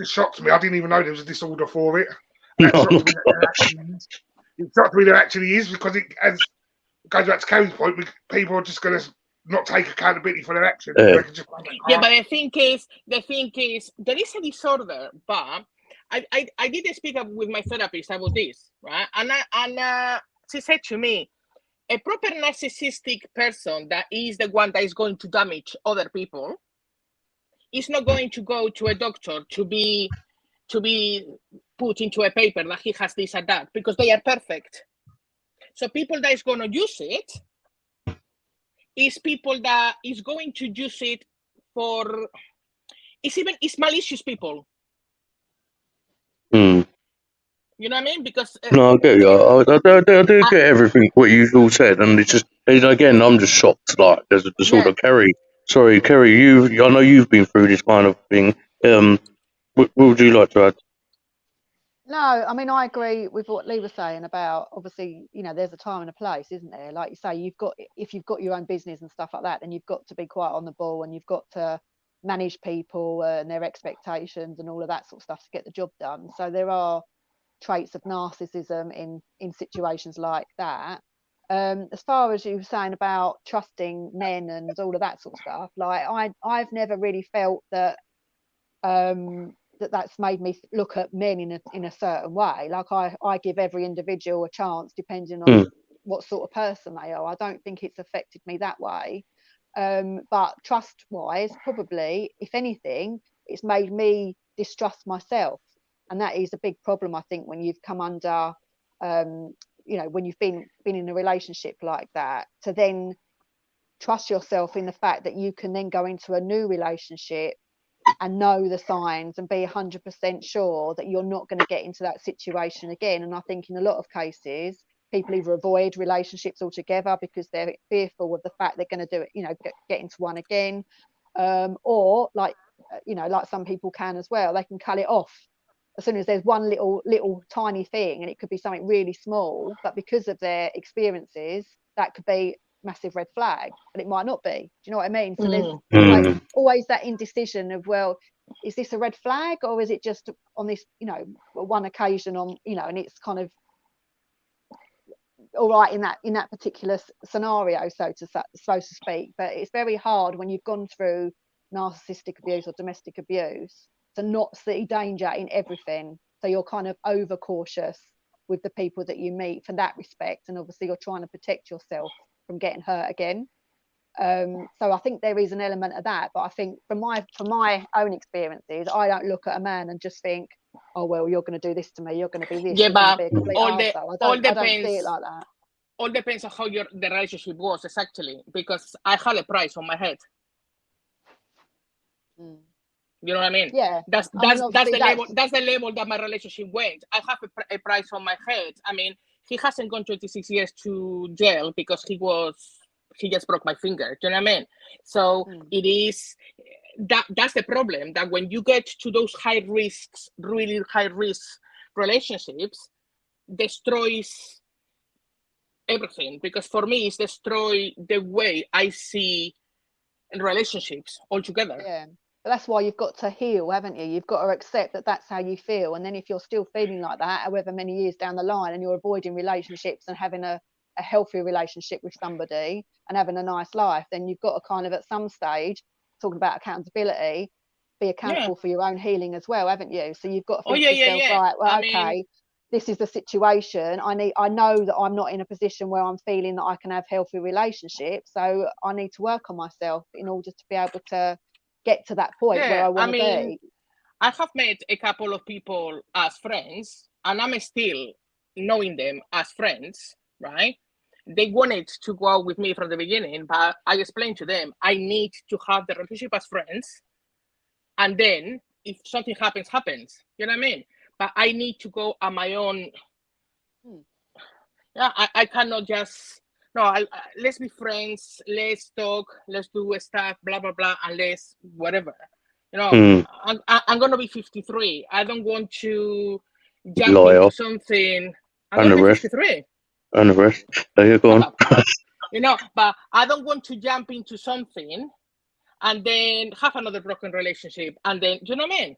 shocked me. I didn't even know there was a disorder for it. And that shocked me that there actually is. It shocked me there actually is, because it goes back to Kari's point, people are just going to not take accountability for their actions. But the thing is, there is a disorder, but I did speak up with my therapist about this, right? And she said to me, a proper narcissistic person that is the one that is going to damage other people is not going to go to a doctor to be put into a paper that he has this and that, because they are perfect. So people that is going to use it is people that is going to use it for, it's malicious people. Mm. You know what I mean? Because no, I get you. I do get everything what you all said, and it's just, again, I'm just shocked. Like there's a disorder. Kari, I know you've been through this kind of thing. What would you like to add? No, I mean, I agree with what Lee was saying about, obviously, there's a time and a place, isn't there? Like you say, if you've got your own business and stuff like that, then you've got to be quite on the ball, and you've got to manage people and their expectations and all of that sort of stuff to get the job done. So there are traits of narcissism in situations like that. As far as you were saying about trusting men and all of that sort of stuff, like I've never really felt that that's made me look at men in a certain way. Like I give every individual a chance depending on what sort of person they are. I don't think it's affected me that way. But trust wise, probably, if anything, it's made me distrust myself. And that is a big problem, I think, when you've come under, you know, when you've been in a relationship like that, to then trust yourself in the fact that you can then go into a new relationship and know the signs and be 100% sure that you're not going to get into that situation again. And I think in a lot of cases, people either avoid relationships altogether because they're fearful of the fact they're going to do it, you know, get into one again, or like, you know, like some people can as well, they can cut it off as soon as there's one little tiny thing, and it could be something really small, but because of their experiences, that could be massive red flag, but it might not be. Do you know what I mean? So there's always that indecision of, well, is this a red flag, or is it just on this, you know, one occasion on, you know, and it's kind of all right in that particular scenario, so to speak. But it's very hard when you've gone through narcissistic abuse or domestic abuse to not see danger in everything. So you're kind of over cautious with the people that you meet for that respect, and obviously you're trying to protect yourself from getting hurt again. So I think there is an element of that, but I think from my own experiences, I don't look at a man and just think, oh well, you're going to do this to me, you're going to be this, yeah, but be a complete arsehole. I don't see it like that. All depends on how the relationship was exactly, because I had a price on my head. You know what I mean? Yeah. That's the level that my relationship went. I have a price on my head. I mean, he hasn't gone 26 years to jail because he just broke my finger. Do you know what I mean? So it is that's the problem, that when you get to those really high risk relationships, destroys everything. Because for me, it's destroy the way I see relationships altogether. Yeah. But that's why you've got to heal, haven't you? You've got to accept that that's how you feel. And then if you're still feeling like that, however many years down the line, and you're avoiding relationships and having a healthy relationship with somebody and having a nice life, then you've got to kind of at some stage, talking about accountability, be accountable for your own healing as well, haven't you? So you've got to think to yourself, right, well, okay, this is the situation. I know that I'm not in a position where I'm feeling that I can have healthy relationships. So I need to work on myself in order to be able to get to that point where I want to be. I have met a couple of people as friends, and I'm still knowing them as friends, right? They wanted to go out with me from the beginning, but I explained to them, I need to have the relationship as friends, and then if something happens. You know what I mean? But I need to go on my own. Yeah, I cannot just, no, let's be friends, let's talk, let's do stuff, blah, blah, blah, and let's whatever. You know, I'm going to be 53. I don't want to jump into something. I'm going to be 53. And the rest. There you go on. You know, but I don't want to jump into something and then have another broken relationship. And then, do you know what I mean?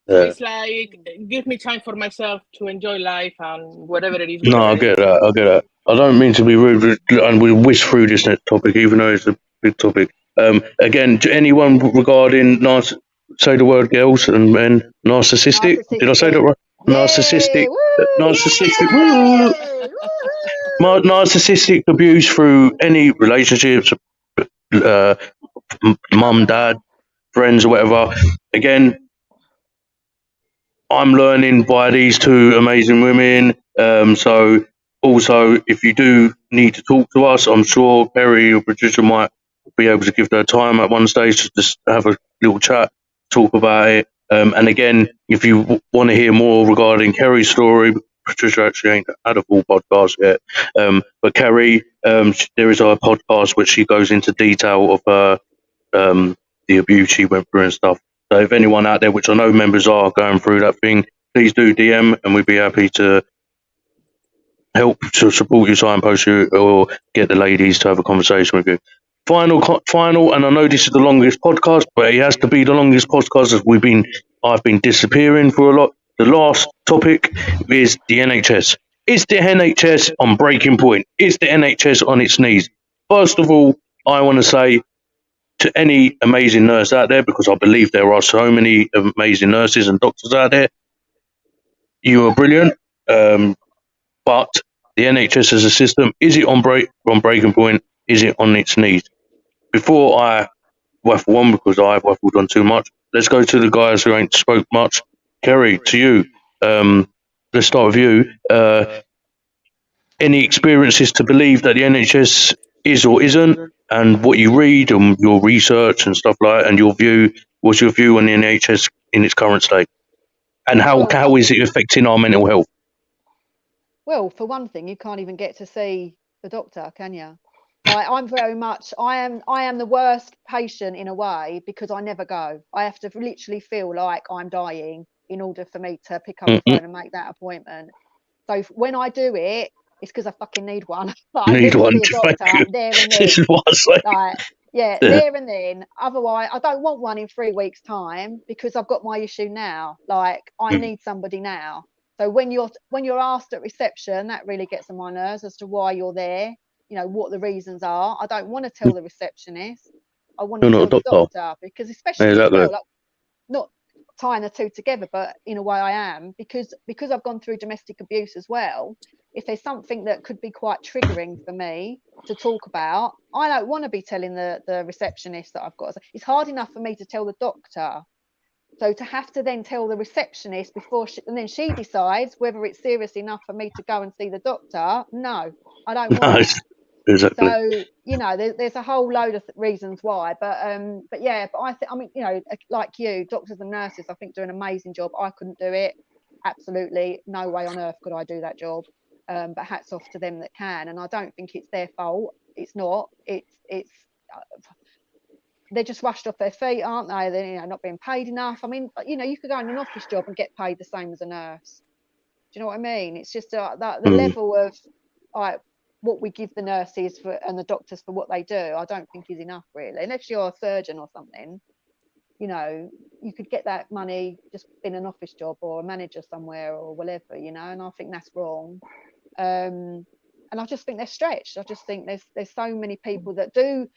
Yeah. So it's like, give me time for myself to enjoy life and whatever it is. No, I get that. I don't mean to be rude, and we whisk through this next topic, even though it's a big topic. Again, to anyone regarding say the word girls and men, narcissistic. Did I say that right? Yay! Narcissistic. Narcissistic abuse through any relationships, mum, dad, friends, or whatever. Again, I'm learning by these two amazing women. So also, if you do need to talk to us, I'm sure Kari or Patricia might be able to give their time at one stage to just have a little chat, talk about it. And again, if you want to hear more regarding Kari's story, Patricia actually ain't had a full podcast yet. But Kari, there is a podcast which she goes into detail of the abuse she went through and stuff. So if anyone out there, which I know members are going through that thing, please do DM, and we'd be happy to help to support you, signpost you, or get the ladies to have a conversation with you. Final, and I know this is the longest podcast, but it has to be the longest podcast as I've been disappearing for a lot. The last topic is the NHS. Is the NHS on breaking point? Is the NHS on its knees? First of all, I want to say to any amazing nurse out there, because I believe there are so many amazing nurses and doctors out there, you are brilliant. But the NHS as a system, is it on breaking point? Is it on its knees? Before I waffle on, because I've waffled on too much, let's go to the guys who ain't spoke much. Kari, to you. Let's start with you. Any experiences to believe that the NHS is or isn't, and what you read and your research and stuff like that, and your view, what's your view on the NHS in its current state? And how is it affecting our mental health? Well, for one thing, you can't even get to see the doctor, can you? Like, I'm very much, I am the worst patient in a way, because I never go. I have to literally feel like I'm dying in order for me to pick up the phone and make that appointment. So when I do it, it's because I fucking need one. Like, I need to see a doctor there and then. This is what I say. Like, yeah, there and then. Otherwise, I don't want one in 3 weeks' time, because I've got my issue now. Like, I need somebody now. So when you're asked at reception, that really gets on my nerves as to why you're there. You know, what the reasons are. I don't want to tell the receptionist. I want to tell the doctor, because especially as well, like, not tying the two together, but in a way I am, because I've gone through domestic abuse as well. If there's something that could be quite triggering for me to talk about, I don't want to be telling the receptionist that I've got. It's hard enough for me to tell the doctor. So to have to then tell the receptionist and then she decides whether it's serious enough for me to go and see the doctor. No, I don't want that. Exactly. So, you know, there's a whole load of reasons why, but yeah, but I mean, you know, like you, doctors and nurses, I think do an amazing job. I couldn't do it. Absolutely no way on earth could I do that job. But hats off to them that can. And I don't think it's their fault. It's not. It's they're just rushed off their feet, aren't they? They're, you know, not being paid enough. I mean, you know, you could go in an office job and get paid the same as a nurse. Do you know what I mean? It's just the level of like what we give the nurses and the doctors for what they do, I don't think is enough, really. Unless you're a surgeon or something, you know, you could get that money just in an office job or a manager somewhere or whatever, you know. And I think that's wrong. And I just think they're stretched. I just think there's so many people that do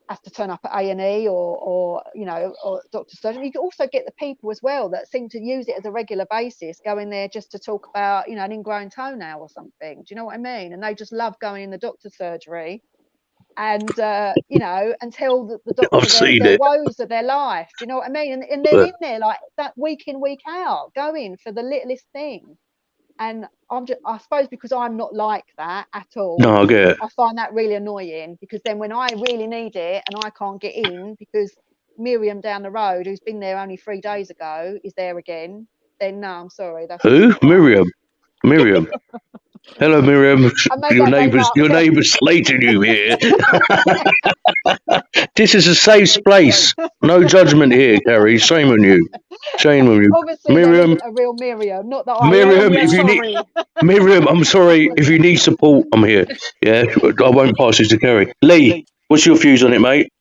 have to turn up at A&E or you know, or doctor's surgery. You can also get the people as well that seem to use it as a regular basis, go in there just to talk about, you know, an ingrown toenail or something. Do you know what I mean? And they just love going in the doctor's surgery and you know, and tell the doctor the woes of their life. Do you know what I mean? And they're in there like that week in, week out, going for the littlest thing. And I suppose because I'm not like that at all. No, I get it. I find that really annoying, because then when I really need it and I can't get in because Miriam down the road, who's been there only 3 days ago, is there again, then no, I'm sorry. That's who? Miriam. Hello, Miriam. Your neighbour's slating you here. This is a safe place. No judgment here, Kari. Shame on you. Obviously, Miriam. A real Miriam, not that Miriam, if you need, Miriam, I'm sorry. If you need support, I'm here. Yeah, I won't pass it to Kari. Lee, what's your views on it, mate?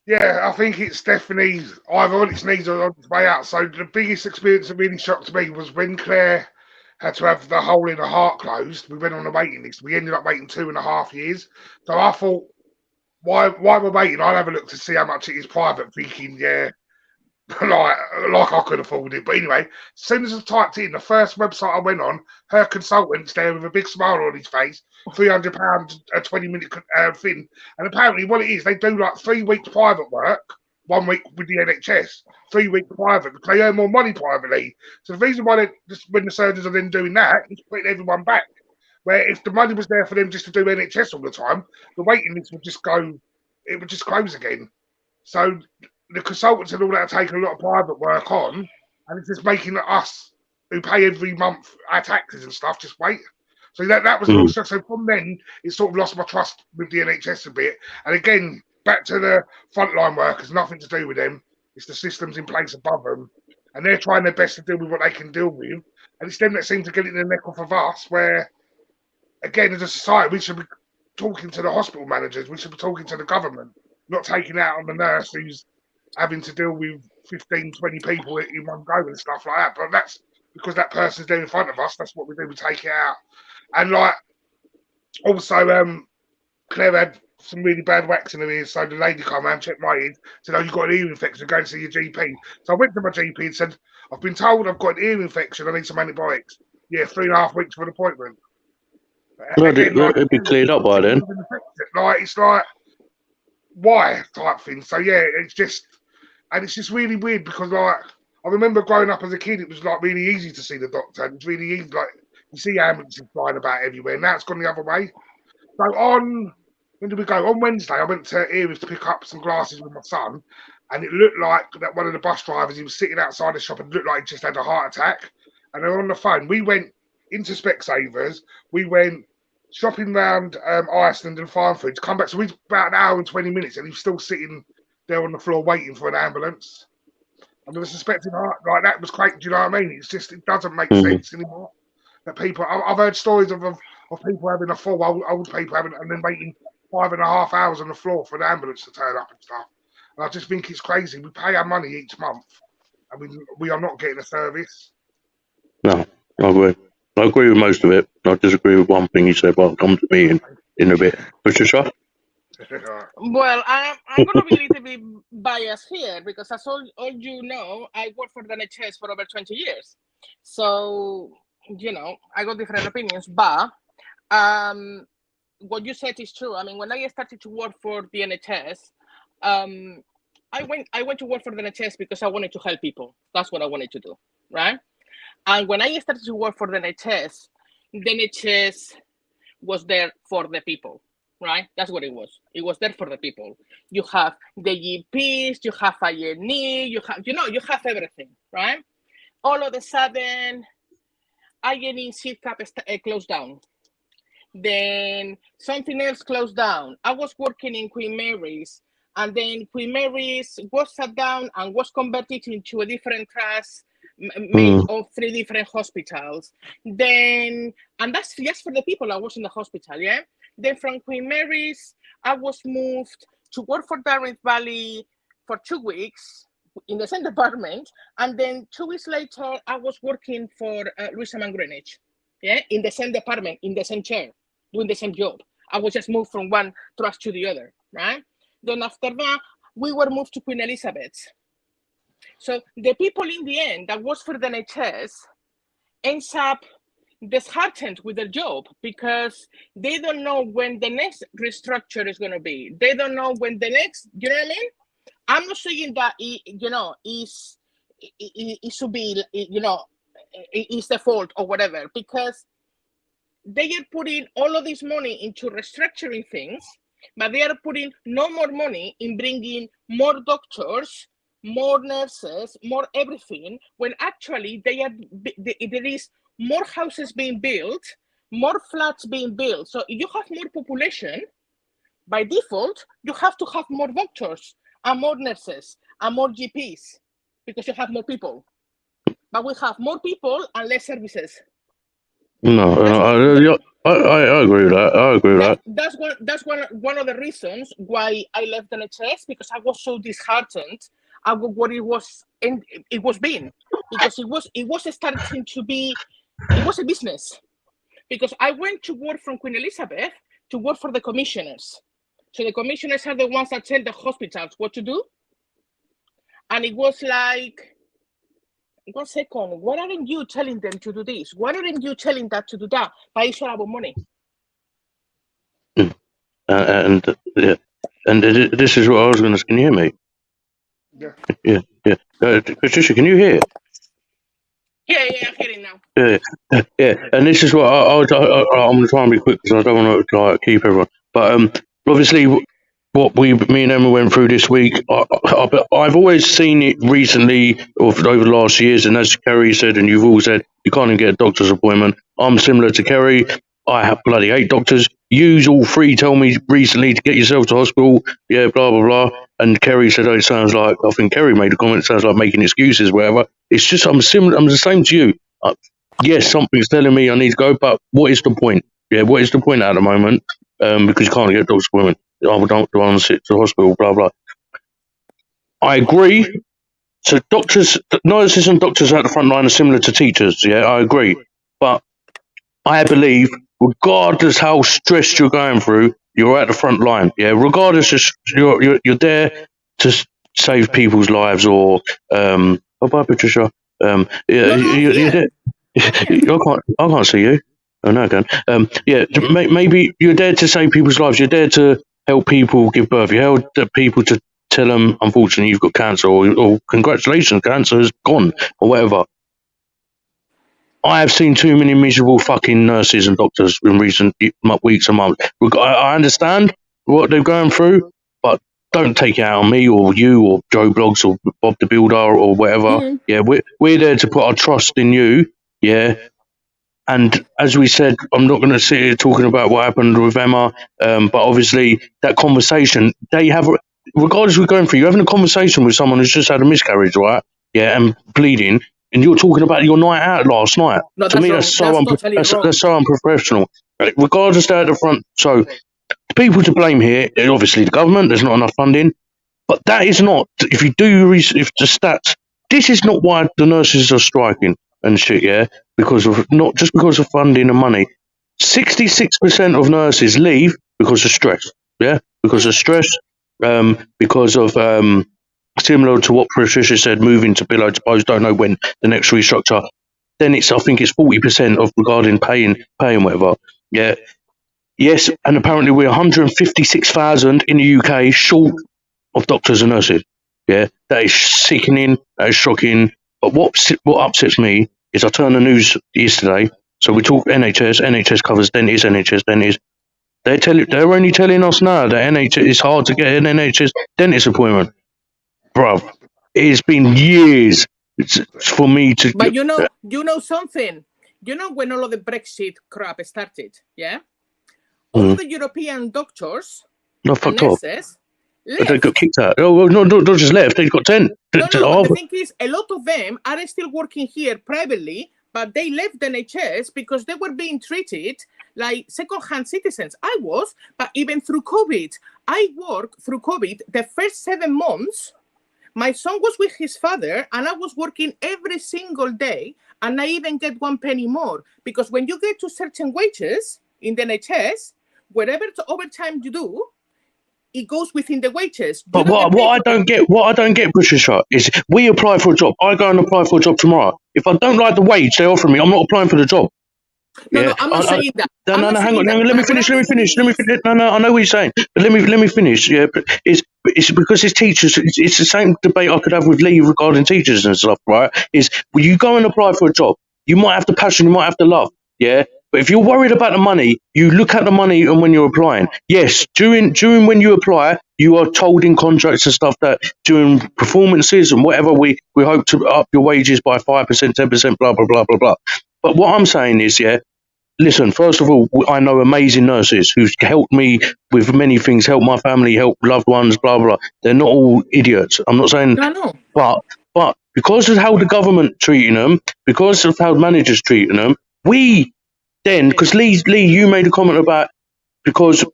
Yeah, I think it's definitely either on its knees or on its way out. So the biggest experience that really shocked me was when Claire had to have the hole in her heart closed. We went on a waiting list. We ended up waiting 2.5 years. So I thought, why we're waiting? I'll have a look to see how much it is private, thinking, yeah, like I could afford it. But anyway, as soon as I typed in, the first website I went on, her consultant's there with a big smile on his face, £300 a 20-minute thing. And apparently what it is, they do like 3 weeks private work, 1 week with the NHS, 3 weeks private, because they earn more money privately. So the reason why when the surgeons are then doing that is putting everyone back. Where if the money was there for them just to do NHS all the time, the waiting list would just go, it would just close again. So the consultants and all that are taking a lot of private work on, and it's just making us, who pay every month our taxes and stuff, just wait. So that was a little stuff. So from then, it sort of lost my trust with the NHS a bit. And again, back to the frontline workers, nothing to do with them. It's the systems in place above them. And they're trying their best to deal with what they can deal with. And it's them that seem to get it in the neck off of us, where, again, as a society, we should be talking to the hospital managers. We should be talking to the government, not taking out on the nurse who's having to deal with 15, 20 people in one go and stuff like that. But that's because that person's there in front of us. That's what we do. We take it out. And like, also, Claire had some really bad wax in her ears. So the lady came around, checked my ears, said, "Oh, you've got an ear infection. Go and see your GP." So I went to my GP and said, "I've been told I've got an ear infection. I need some antibiotics." Yeah, 3.5 weeks for an appointment. Again, like, it'd be cleared up by then. like it's like why type thing. So yeah, it's just really weird because like I remember growing up as a kid, it was like really easy to see the doctor. It's really easy, like you see ambulances flying about everywhere. Now it's gone the other way. So when did we go? On Wednesday, I went to Eries to pick up some glasses with my son, and it looked like that one of the bus drivers, he was sitting outside the shop and looked like he just had a heart attack. And they were on the phone. We went into Specsavers. We went shopping round Iceland and Farm Foods. Come back. So we about an hour and 20 minutes, and he was still sitting there on the floor waiting for an ambulance. I was suspecting like that was crazy. Do you know what I mean? It's just it doesn't make sense anymore. That people, I've heard stories of people having a fall, old people having, and then waiting 5.5 hours on the floor for an ambulance to turn up and stuff. And I just think it's crazy. We pay our money each month, and we are not getting a service. No, I agree. I agree with most of it. I disagree with one thing you said, but I'll come to me in a bit. Patricia? Well, I'm going to be a little bit biased here because as all you know, I worked for the NHS for over 20 years. So, you know, I got different opinions, but what you said is true. I mean, when I started to work for the NHS, I went to work for the NHS because I wanted to help people. That's what I wanted to do, right? And when I started to work for the NHS was there for the people, right? That's what it was. It was there for the people. You have the GPs, you have INE, you have everything, right? All of a sudden, INE CCAP closed down. Then something else closed down. I was working in Queen Mary's, and then Queen Mary's was shut down and was converted into a different trust made of 3 different hospitals. Then, and that's just for the people. I was in the hospital, yeah? Then from Queen Mary's, I was moved to work for Darren Valley for 2 weeks in the same department. And then 2 weeks later, I was working for Louisa Greenwich, yeah? In the same department, in the same chair, doing the same job. I was just moved from one trust to the other, right? Then after that, we were moved to Queen Elizabeth's. So the people in the end that works for the NHS ends up disheartened with their job because they don't know when the next restructure is going to be. They don't know when the next, you know what I mean? I'm not saying that, it should be, it's the fault or whatever, because they are putting all of this money into restructuring things, but they are putting no more money in bringing more doctors, more nurses, more everything, when actually there is more houses being built, more flats being built. So if you have more population, by default, you have to have more doctors and more nurses and more GPs because you have more people. But we have more people and less services. No, I agree with that. I agree with that. That's one of the reasons why I left the NHS, because I was so disheartened about what it was being, because it was starting to be, it was a business. Because I went to work from Queen Elizabeth to work for the commissioners. So the commissioners are the ones that tell the hospitals what to do. And it was like, 1 second, why aren't you telling them to do this? Why aren't you telling that to do that? But it's all about money. And this is what I was going to. Can you hear me? Yeah. Yeah. Patricia, can you hear? Yeah, I'm hearing now. Yeah. And this is what I'm going to try and be quick because I don't want to keep everyone. But obviously, what me and Emma went through this week, I've always seen it recently or over the last years, and as Kari said, and you've all said, you can't even get a doctor's appointment. I'm similar to Kari. I have bloody 8 doctors. Use all 3 tell me recently to get yourself to hospital. Yeah, blah, blah, blah. And Kari said, it sounds like, I think Kari made a comment, it sounds like making excuses, whatever. It's just, I'm the same to you. Yes, something's telling me I need to go, but what is the point? Yeah, what is the point at the moment? Because you can't get a doctor's appointment. I don't want to sit to the hospital, blah, blah. I agree. So nurses and doctors at the front line are similar to teachers. Yeah, I agree. But I believe, regardless how stressed you're going through, You're at the front line. Yeah, regardless, you're there to save people's lives or oh, bye, Patricia. Yeah, No, no, I'm you're here. there. I can't see you. Oh no, I can. Yeah, maybe you're there to save people's lives. You're there to help people give birth. You help people to tell them, unfortunately, you've got cancer, or congratulations, cancer is gone, or whatever. I have seen too many miserable fucking nurses and doctors in recent weeks and months. I understand what they're going through, but don't take it out on me or you or Joe Blogs or Bob the Builder or whatever. Yeah, we're there to put our trust in you. Yeah. And as we said, I'm not going to sit here talking about what happened with Emma, but obviously that conversation, they have, regardless of what we're going through, you're having a conversation with someone who's just had a miscarriage, right? Yeah, and bleeding, and you're talking about your night out last night. No, To me, that's so unprofessional. Right? Regardless, they're at the front. So the people to blame here is obviously the government. There's not enough funding. But that is not, if you do your research, if the stats, this is not why the nurses are striking and shit, yeah? Because of, not just because of funding and money. 66% of nurses leave because of stress, yeah? Because of stress, because of, similar to what Patricia said, moving to below to post, don't know when the next restructure. Then I think it's 40% of regarding paying whatever, yeah? Yes, and apparently we're 156,000 in the UK short of doctors and nurses. Yeah, that is sickening. That is shocking. But what upsets me is I turned the news yesterday. So we talk NHS. NHS covers dentists. NHS dentists. They're only telling us now that NHS is hard to get an NHS dentist appointment. Bruv, it's been years for me to. But you know something. You know when all of the Brexit crap started, yeah. All of the European doctors and nurses. They got kicked out. Oh, well, not just left. They got 10. No, the thing is, a lot of them are still working here privately, but they left the NHS because they were being treated like second-hand citizens. I was, but even through COVID. I worked through COVID the first 7 months. My son was with his father, and I was working every single day, and I even get 1 penny more. Because when you get to certain wages in the NHS, whatever overtime you do, it goes within the wages. But what I don't get, Patricia, is we apply for a job. I go and apply for a job tomorrow. If I don't like the wage they offer me, I'm not applying for the job. No, I'm not saying that. No, hang on. Let me finish. No, I know what you're saying, but let me finish. Yeah, it's because it's teachers. It's the same debate I could have with Lee regarding teachers and stuff, right? Is when you go and apply for a job, you might have the passion, you might have the love, yeah. But if you're worried about the money, you look at the money and when you're applying. Yes, during when you apply, you are told in contracts and stuff that during performances and whatever, we hope to up your wages by 5%, 10%, blah, blah, blah, blah, blah. But what I'm saying is, yeah, listen, first of all, I know amazing nurses who've helped me with many things, helped my family, helped loved ones, blah, blah. They're not all idiots. I'm not saying, but because of how the government treating them, because of how managers treating them, because Lee, you made a comment about because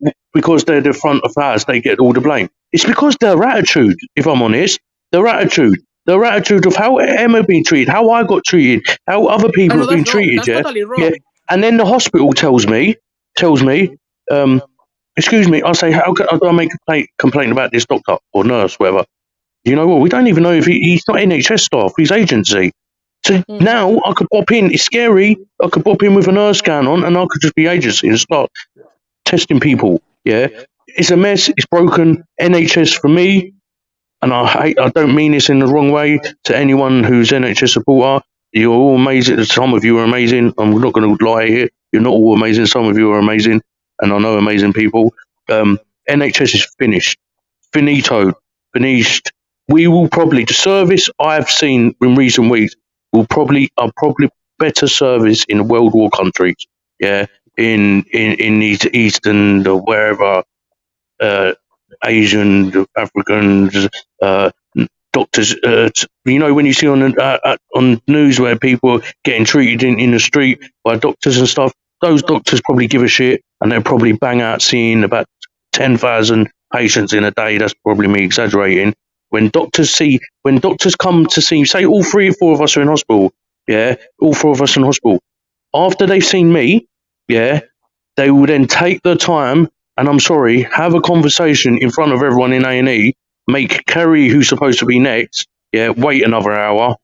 they're the front of house, they get all the blame. It's because their attitude, if I'm honest, their attitude of how Emma been treated, how I got treated, how other people have been treated. That's totally wrong. Yeah. And then the hospital tells me, excuse me, I say, how can I make a complaint about this doctor or nurse, whatever? You know what? We don't even know if he's not NHS staff, he's agency. So now I could pop in. It's scary. I could pop in with a nurse scan on, and I could just be agency and start testing people. Yeah, it's a mess. It's broken. NHS for me, and I don't mean this in the wrong way to anyone who's NHS supporter. You're all amazing. Some of you are amazing. I'm not going to lie here. You're not all amazing. Some of you are amazing, and I know amazing people. NHS is finished, finito, finished. We will probably, the service I've seen in recent weeks are probably better service in World War countries. Yeah, in these Eastern or wherever, Asian, Africans, doctors. You know, when you see on news where people are getting treated in the street by doctors and stuff, those doctors probably give a shit, and they'll probably bang out seeing about 10,000 patients in a day. That's probably me exaggerating. When doctors come to see, say all 3 or 4 of us are in hospital, yeah, all 4 of us in hospital. After they've seen me, yeah, they will then take the time And I'm sorry, have a conversation in front of everyone in A&E, make Kari, who's supposed to be next, wait another hour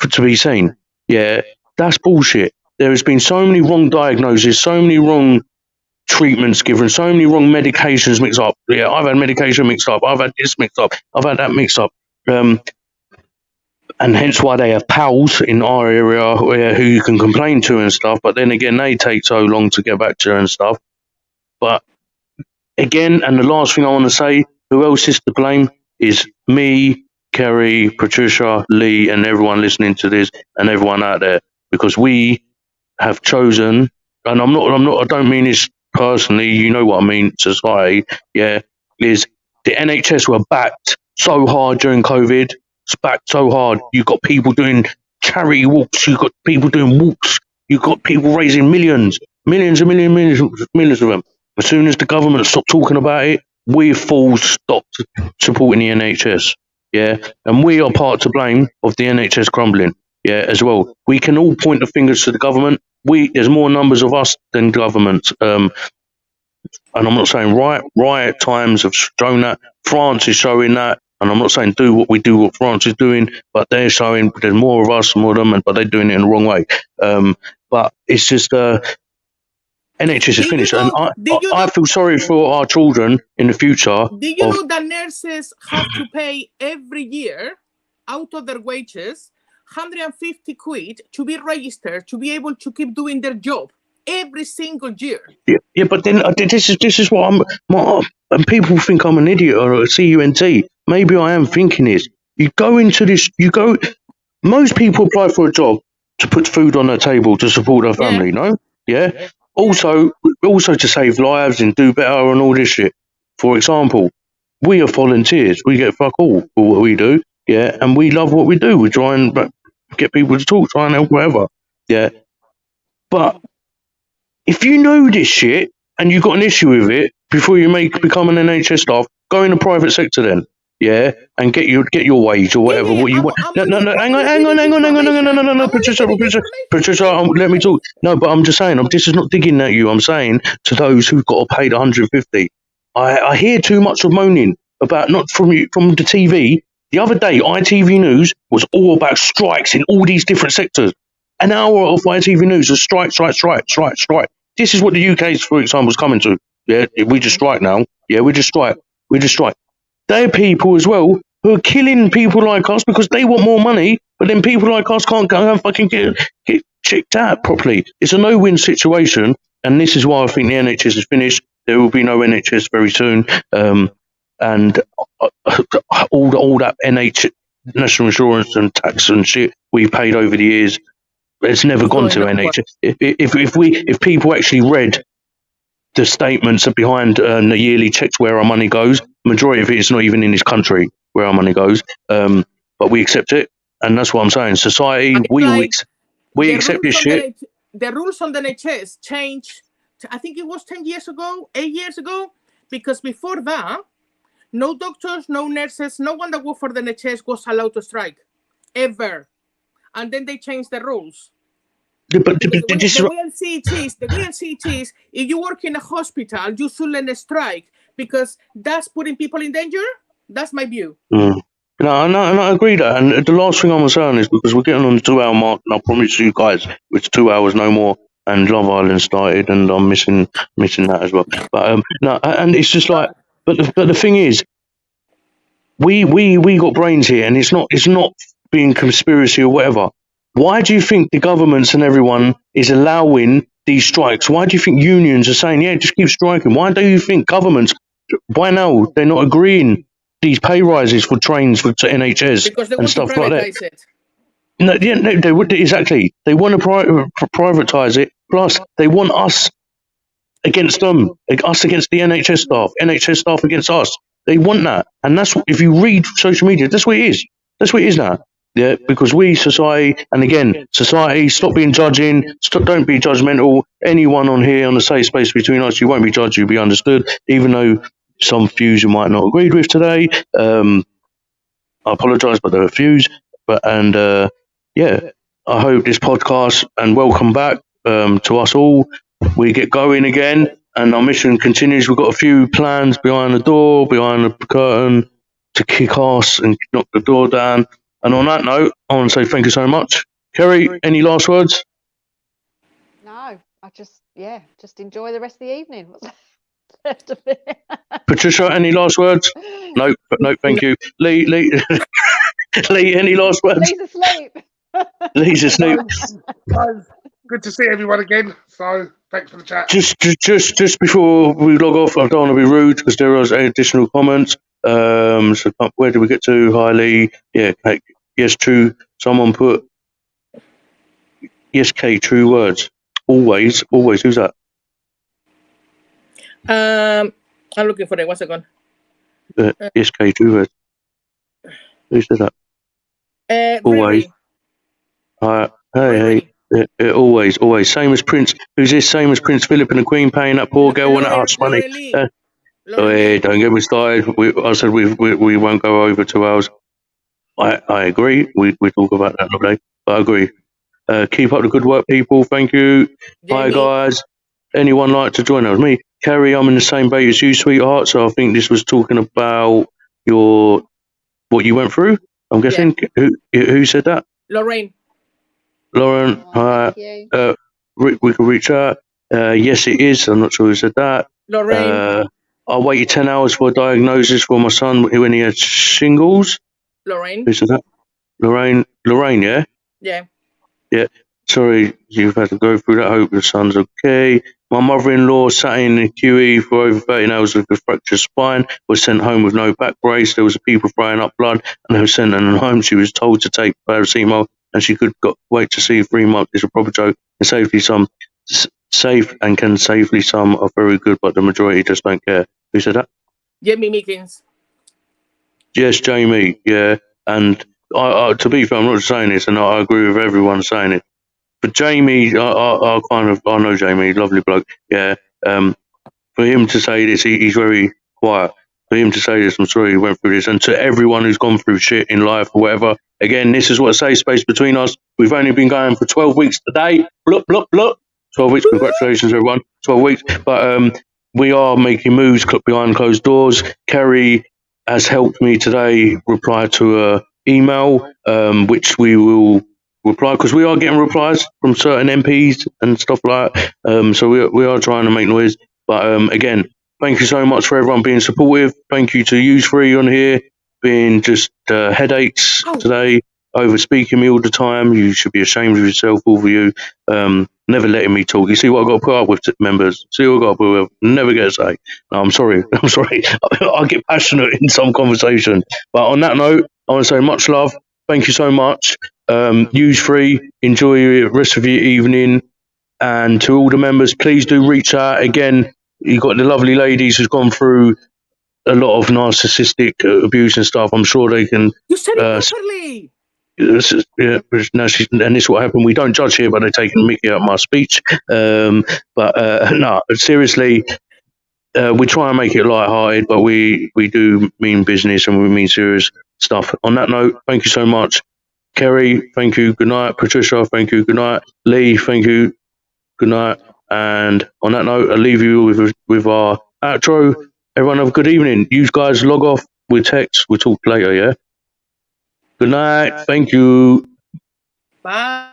to be seen. Yeah, that's bullshit. There has been so many wrong diagnoses, so many wrong treatments given, so many wrong medications mixed up. Yeah, I've had medication mixed up. I've had this mixed up. I've had that mixed up. And hence why they have pals in our area who you can complain to and stuff. But then again, they take so long to get back to you and stuff. But again, and the last thing I want to say, who else is to blame is me, Kari, Patricia, Lee, and everyone listening to this and everyone out there, because we have chosen, and I don't mean this personally, you know what I mean, society, is the NHS were backed so hard during COVID. It's backed so hard. You've got people doing charity walks. You've got people doing walks. You've got people raising millions of them. As soon as the government stopped talking about it, we fools stopped supporting the NHS. Yeah, and we are part to blame of the NHS crumbling. Yeah, as well. We can all point the fingers to the government. There's more numbers of us than governments. And I'm not saying riot times have shown that. France is showing that. And I'm not saying do what France is doing, but they're showing there's more of us, more of them, but they're doing it in the wrong way. But it's just NHS is finished. And I feel sorry for our children in the future. Do you know that nurses have to pay every year out of their wages 150 quid to be registered, to be able to keep doing their job every single year? Yeah, but then this is what and people think I'm an idiot or a CUNT. Maybe I am thinking this. Most people apply for a job to put food on their table to support their family, no? Yeah? Also to save lives and do better and all this shit. For example, we are volunteers. We get fuck all for what we do. Yeah, and we love what we do. We try and get people to talk, try and help whatever. Yeah. But if you know this shit and you've got an issue with it before you become an NHS staff, go in the private sector then. Yeah, and get your wage or whatever. What you want? No, hang on, Patricia, let me talk. No, but I'm just saying, this is not digging at you. I'm saying to those who've got to pay the 150. I hear too much of moaning about not from the TV. The other day, ITV News was all about strikes in all these different sectors. An hour of ITV News was strike. This is what the UK, for example, is coming to. Yeah, we just strike now. Yeah, we just strike. They're people as well who are killing people like us because they want more money, but then people like us can't go and fucking get checked out properly. It's a no-win situation, and this is why I think the NHS is finished. There will be no NHS very soon, and all that national insurance and tax and shit we've paid over the years, it's never gone to NHS. If people actually read the statements behind the yearly checks where our money goes, majority of it is not even in this country where our money goes, but we accept it, and that's what I'm saying. Society, we accept this shit. The rules on the NHS changed, I think it was 8 years ago, because before that, no doctors, no nurses, no one that worked for the NHS was allowed to strike, ever. And then they changed the rules. The way I see it is, if you work in a hospital, you shouldn't strike because that's putting people in danger. That's my view. No, I agree that. And the last thing I'm saying is because we're getting on the 2 hour mark, and I promise you guys, it's 2 hours no more. And Love Island started, and I'm missing that as well. But no, and it's just like, but the thing is, we got brains here, and it's not being conspiracy or whatever. Why do you think the governments and everyone is allowing these strikes? Why do you think unions are saying, yeah, just keep striking? Why do you think governments, by now, they're not agreeing these pay rises for trains to NHS and stuff like that? No, exactly. They want to privatise it. Plus, they want us against them, us against the NHS staff against us. They want that. And that's what, if you read social media, that's what it is. That's what it is now. Yeah, because we, society, and again, society, stop being judging, don't be judgmental. Anyone on here, on the safe space between us, you won't be judged, you'll be understood, even though some views you might not agree with today. I apologise, but there are views. I hope this podcast, and welcome back to us all. We get going again, and our mission continues. We've got a few plans behind the door, behind the curtain, to kick ass and knock the door down. And on that note, I want to say thank you so much. Kari, any last words? No, I just enjoy the rest of the evening. What's left of it? Patricia, any last words? No, thank you. Lee, Lee, any last words? Lee's asleep. Lee's asleep. Guys, good to see everyone again. So thanks for the chat. Just before we log off, I don't want to be rude because there are additional comments. So where do we get to? Hi, Lee. Yeah, yes, true. Someone put yes, K, true words. Always. Who's that? I'm looking for it. 1 second. Yes, K, true words. Who said that? Always. Hey. Always. Same as Prince. Who's this? Same as Prince Philip and the Queen paying that poor girl and that house money. Don't get me started. I said we won't go over 2 hours. I agree. We talk about that another day. I agree. Keep up the good work, people. Thank you. Hi, guys. Anyone like to join us? Me, Kari. I'm in the same boat as you, sweetheart. So I think this was talking about what you went through. I'm guessing. Yeah. Who said that? Lorraine. Lauren. Hi. We can reach out. Yes, it is. I'm not sure who said that. Lorraine. I waited 10 hours for a diagnosis for my son when he had shingles. Lorraine. Who said that? Lorraine, yeah? Yeah. Yeah. Sorry you've had to go through that. Hope your son's okay. My mother-in-law sat in the QE for over 13 hours with a fractured spine, was sent home with no back brace. There was people throwing up blood, and they were sent her home. She was told to take paracetamol, and she could wait to see 3 months. It's a proper joke. And safely some safe and can safely some are very good, but the majority just don't care. Who said that? Jamie Meekins. Yes, Jamie. Yeah, and I to be fair, I'm not just saying this, and I agree with everyone saying it. But Jamie, I know Jamie, lovely bloke. Yeah. For him to say this, he's very quiet. For him to say this, I'm sorry he went through this. And to everyone who's gone through shit in life or whatever, again, this is what a safe space between us. We've only been going for 12 weeks today. Blup, blup, blup. 12 weeks. Congratulations, everyone. 12 weeks. But we are making moves behind closed doors. Kari has helped me today reply to an email, which we will reply, because we are getting replies from certain MPs and stuff like that. So we are trying to make noise. But again, thank you so much for everyone being supportive. Thank you to you three on here being just headaches today, over speaking me all the time. You should be ashamed of yourself, all of you. Never letting me talk. You see what I got to put up with, members. See what I got to put up with. Never get a say. No, I'm sorry. I get passionate in some conversation. But on that note, I want to say much love. Thank you so much. Use free. Enjoy the rest of your evening. And to all the members, please do reach out. Again, you've got the lovely ladies who's gone through a lot of narcissistic abuse and stuff. I'm sure they can. You said it properly. Yeah, and this is what happened. We don't judge here, but they're taking Mickey out of my speech. No, seriously, we try and make it light-hearted, but we do mean business and we mean serious stuff. On that note, thank you so much. Kari, thank you. Good night. Patricia, thank you. Good night. Lee, thank you. Good night. And on that note, I'll leave you with our outro. Everyone have a good evening. You guys log off with text. We'll talk later, yeah? Good night. Thank you. Bye.